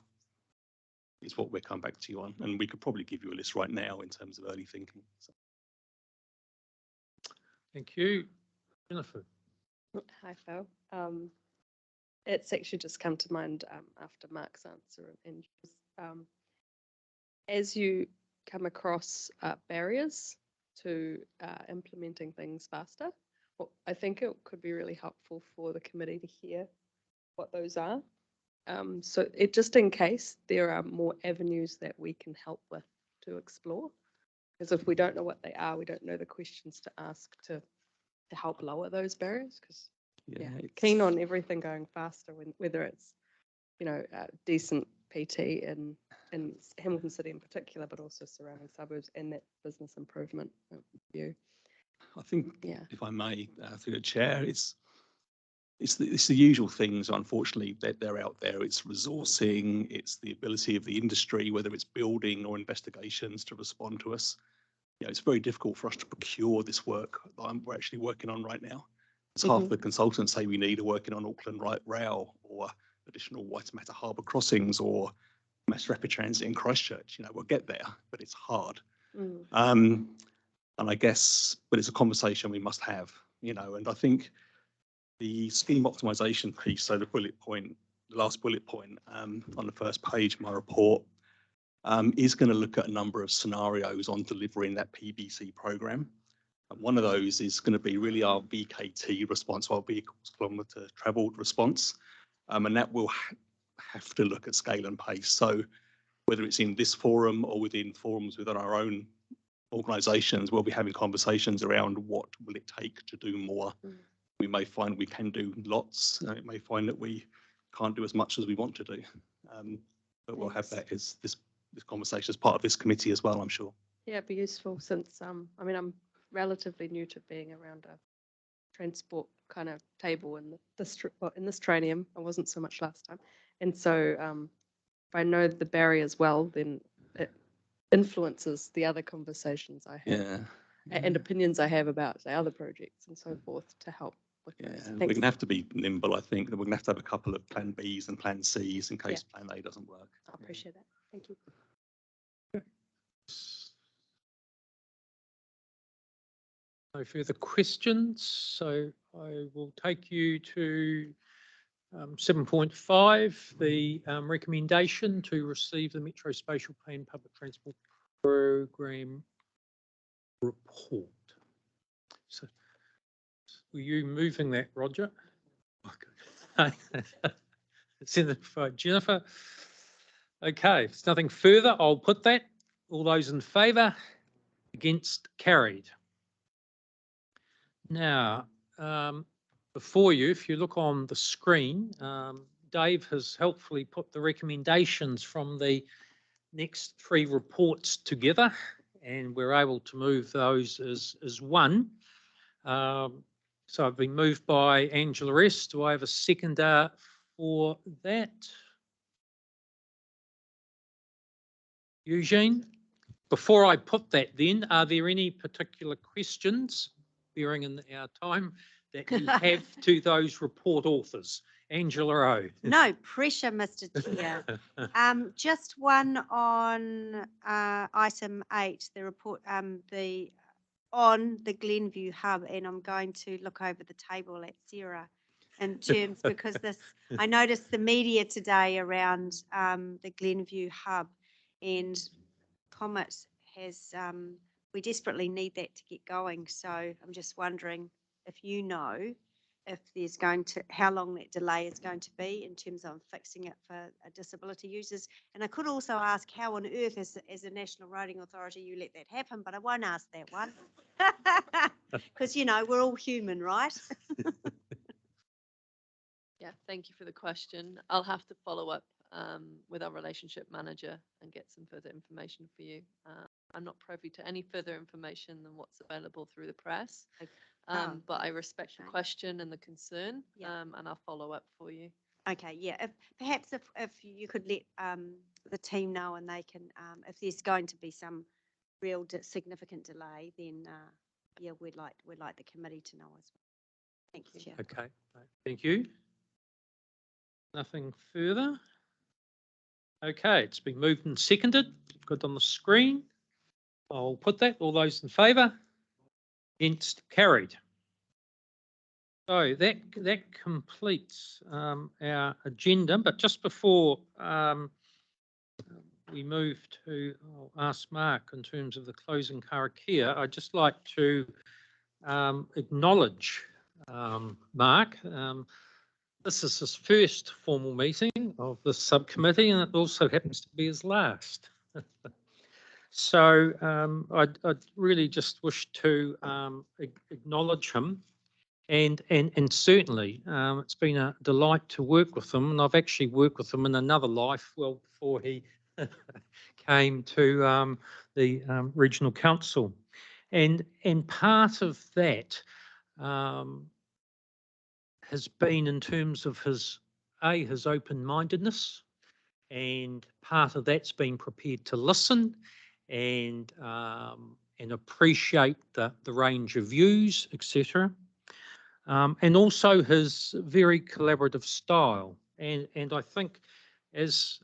is what we'll come back to you on. And we could probably give you a list right now in terms of early thinking. So. Thank you. Jennifer? Hi, Phil. It's actually just come to mind after Mark's answer. And as you come across barriers to implementing things faster, well, I think it could be really helpful for the committee to hear what those are. So it just in case there are more avenues that we can help with to explore. Because if we don't know what they are, we don't know the questions to ask to help lower those barriers. Because yeah, keen on everything going faster, whether it's, you know, decent PT in Hamilton City in particular, but also surrounding suburbs and that business improvement view. I think, yeah, if I may, through the chair, it's the usual things, unfortunately, that they're out there. It's resourcing, it's the ability of the industry, whether it's building or investigations, to respond to us. You know, it's very difficult for us to procure this work that we're actually working on right now. It's half the consultants say we need are working on Auckland Rail or additional Waitemata Harbour crossings or mass rapid transit in Christchurch. You know, we'll get there, but it's hard. And I guess, but it's a conversation we must have, you know, and I think the scheme optimisation piece, so the bullet point, the last bullet point on the first page of my report, is going to look at a number of scenarios on delivering that PBC programme. And one of those is going to be really our VKT response, our vehicles kilometre travelled response. And that will have to look at scale and pace. So whether it's in this forum or within forums within our own organisations, we'll be having conversations around what will it take to do more. We may find we can do lots, and it may find that we can't do as much as we want to do. But we'll have that as this conversation as part of this committee as well, I'm sure. Yeah, it'd be useful since, I mean, I'm relatively new to being around a transport kind of table in this training. I wasn't so much last time. And so if I know the barriers well, then it influences the other conversations I have. Yeah. and opinions I have about, say, other projects and so forth to help with Yeah, those. we're Thanks. going to have to be nimble, I think. We're going to have a couple of plan Bs and plan Cs in case plan A doesn't work. I appreciate that. Thank you. No further questions, so I will take you to 7.5, the recommendation to receive the Metro Spatial Plan Public Transport Program report. So, were you moving that, Roger? Okay. Send it for Jennifer. Okay, if there's nothing further, I'll put that. All those in favour? Against? Carried. Now, before you, if you look on the screen, Dave has helpfully put the recommendations from the next 3 reports together, and we're able to move those as one. So I've been moved by Angela S. Do I have a seconder for that? Eugene? Before I put that then, are there any particular questions, bearing in our time, that you have to those report authors? Angela O. No pressure, Mr. Chair. Just one on item 8, the report, on the Glenview hub, and I'm going to look over the table at Sarah in terms, because I noticed the media today around the Glenview hub, and Comet has, we desperately need that to get going. So I'm just wondering if you know if there's going to, how long that delay is going to be in terms of fixing it for disability users. And I could also ask how on earth, as a National Roading Authority, you let that happen, but I won't ask that one. Because, you know, we're all human, right? Yeah, thank you for the question. I'll have to follow up with our relationship manager and get some further information for you. I'm not privy to any further information than what's available through the press, but I respect the question and the concern, and I'll follow up for you. Okay, yeah. Perhaps if you could let the team know, and they can, if there's going to be some real significant delay, then yeah, we'd like the committee to know as well. Thank you, Chair. Okay, thank you. Nothing further. Okay, it's been moved and seconded. Got it on the screen. I'll put that. All those in favour? Against? Carried. So that completes our agenda. But just before we move to, I'll ask Mark in terms of the closing Karakia, I'd just like to acknowledge Mark. This is his first formal meeting of the subcommittee, and it also happens to be his last. So I'd really just wish to acknowledge him, and certainly it's been a delight to work with him, and I've actually worked with him in another life, well before he came to the regional council, and part of that has been in terms of his open-mindedness, and part of that's been prepared to listen and appreciate the range of views, etc. And also his very collaborative style. And I think, as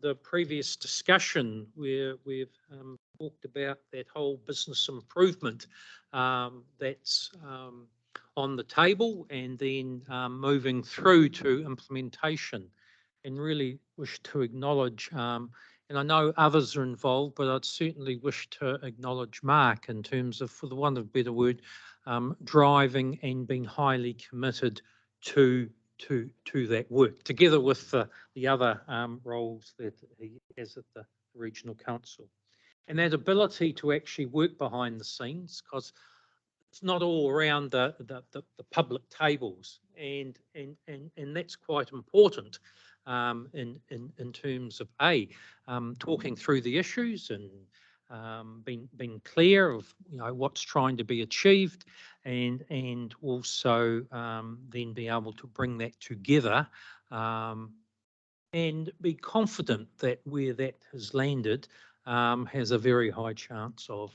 the previous discussion where we've talked about that whole business improvement that's on the table, and then moving through to implementation, and really wish to acknowledge, and I know others are involved, but I'd certainly wish to acknowledge Mark in terms of, for the want of a better word, driving and being highly committed to that work, together with the other roles that he has at the regional council. And that ability to actually work behind the scenes, because it's not all around the public tables, and that's quite important in terms of talking through the issues and being clear of what's trying to be achieved, and also then be able to bring that together and be confident that where that has landed has a very high chance of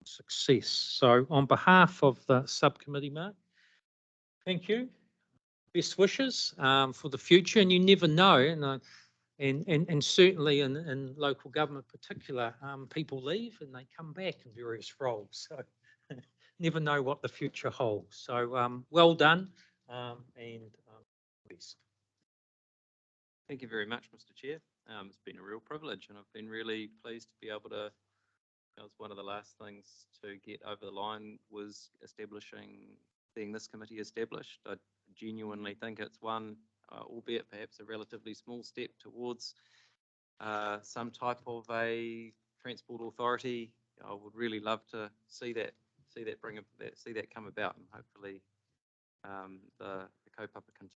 success. So on behalf of the subcommittee, Mark, thank you. Best wishes for the future, and you never know, and certainly in local government particular, people leave and they come back in various roles. So never know what the future holds. So well done, and best. Thank you very much, Mr. Chair. It's been a real privilege, and I've been really pleased to be able to. That was one of the last things to get over the line was seeing this committee established. I genuinely think it's one, albeit perhaps a relatively small step towards some type of a transport authority. I would really love to see that come about, and hopefully the kaupapa can.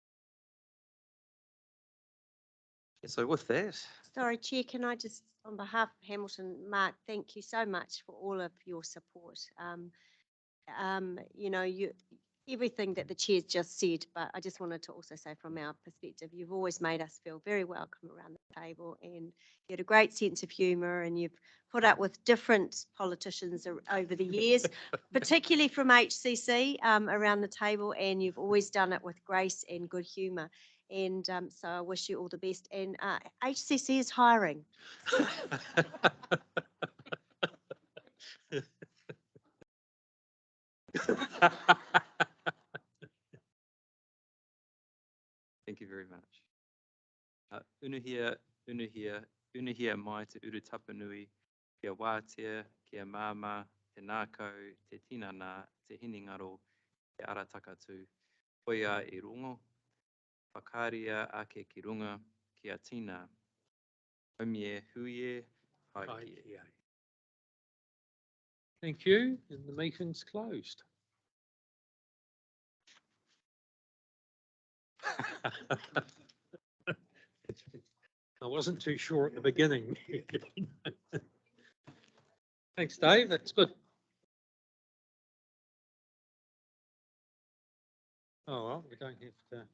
So with that. Sorry, Chair, can I just, on behalf of Hamilton, Mark, thank you so much for all of your support. You know, everything that the Chair's just said, but I just wanted to also say from our perspective, you've always made us feel very welcome around the table, and you had a great sense of humour, and you've put up with different politicians over the years, particularly from HCC around the table, and you've always done it with grace and good humour. And so I wish you all the best. And HCC is hiring. Thank you very much. Unuhia mai te uru tapanui, kia wātea, kia māma, te nākau, te tinana, te hiningaro, te arataka tū. Huia I rongo, whakaria ake ki runga, kia tina. Omie huie, haikia. Thank you, and the meeting's closed. I wasn't too sure at the beginning. Thanks, Dave. That's good. Oh, well, we don't have to.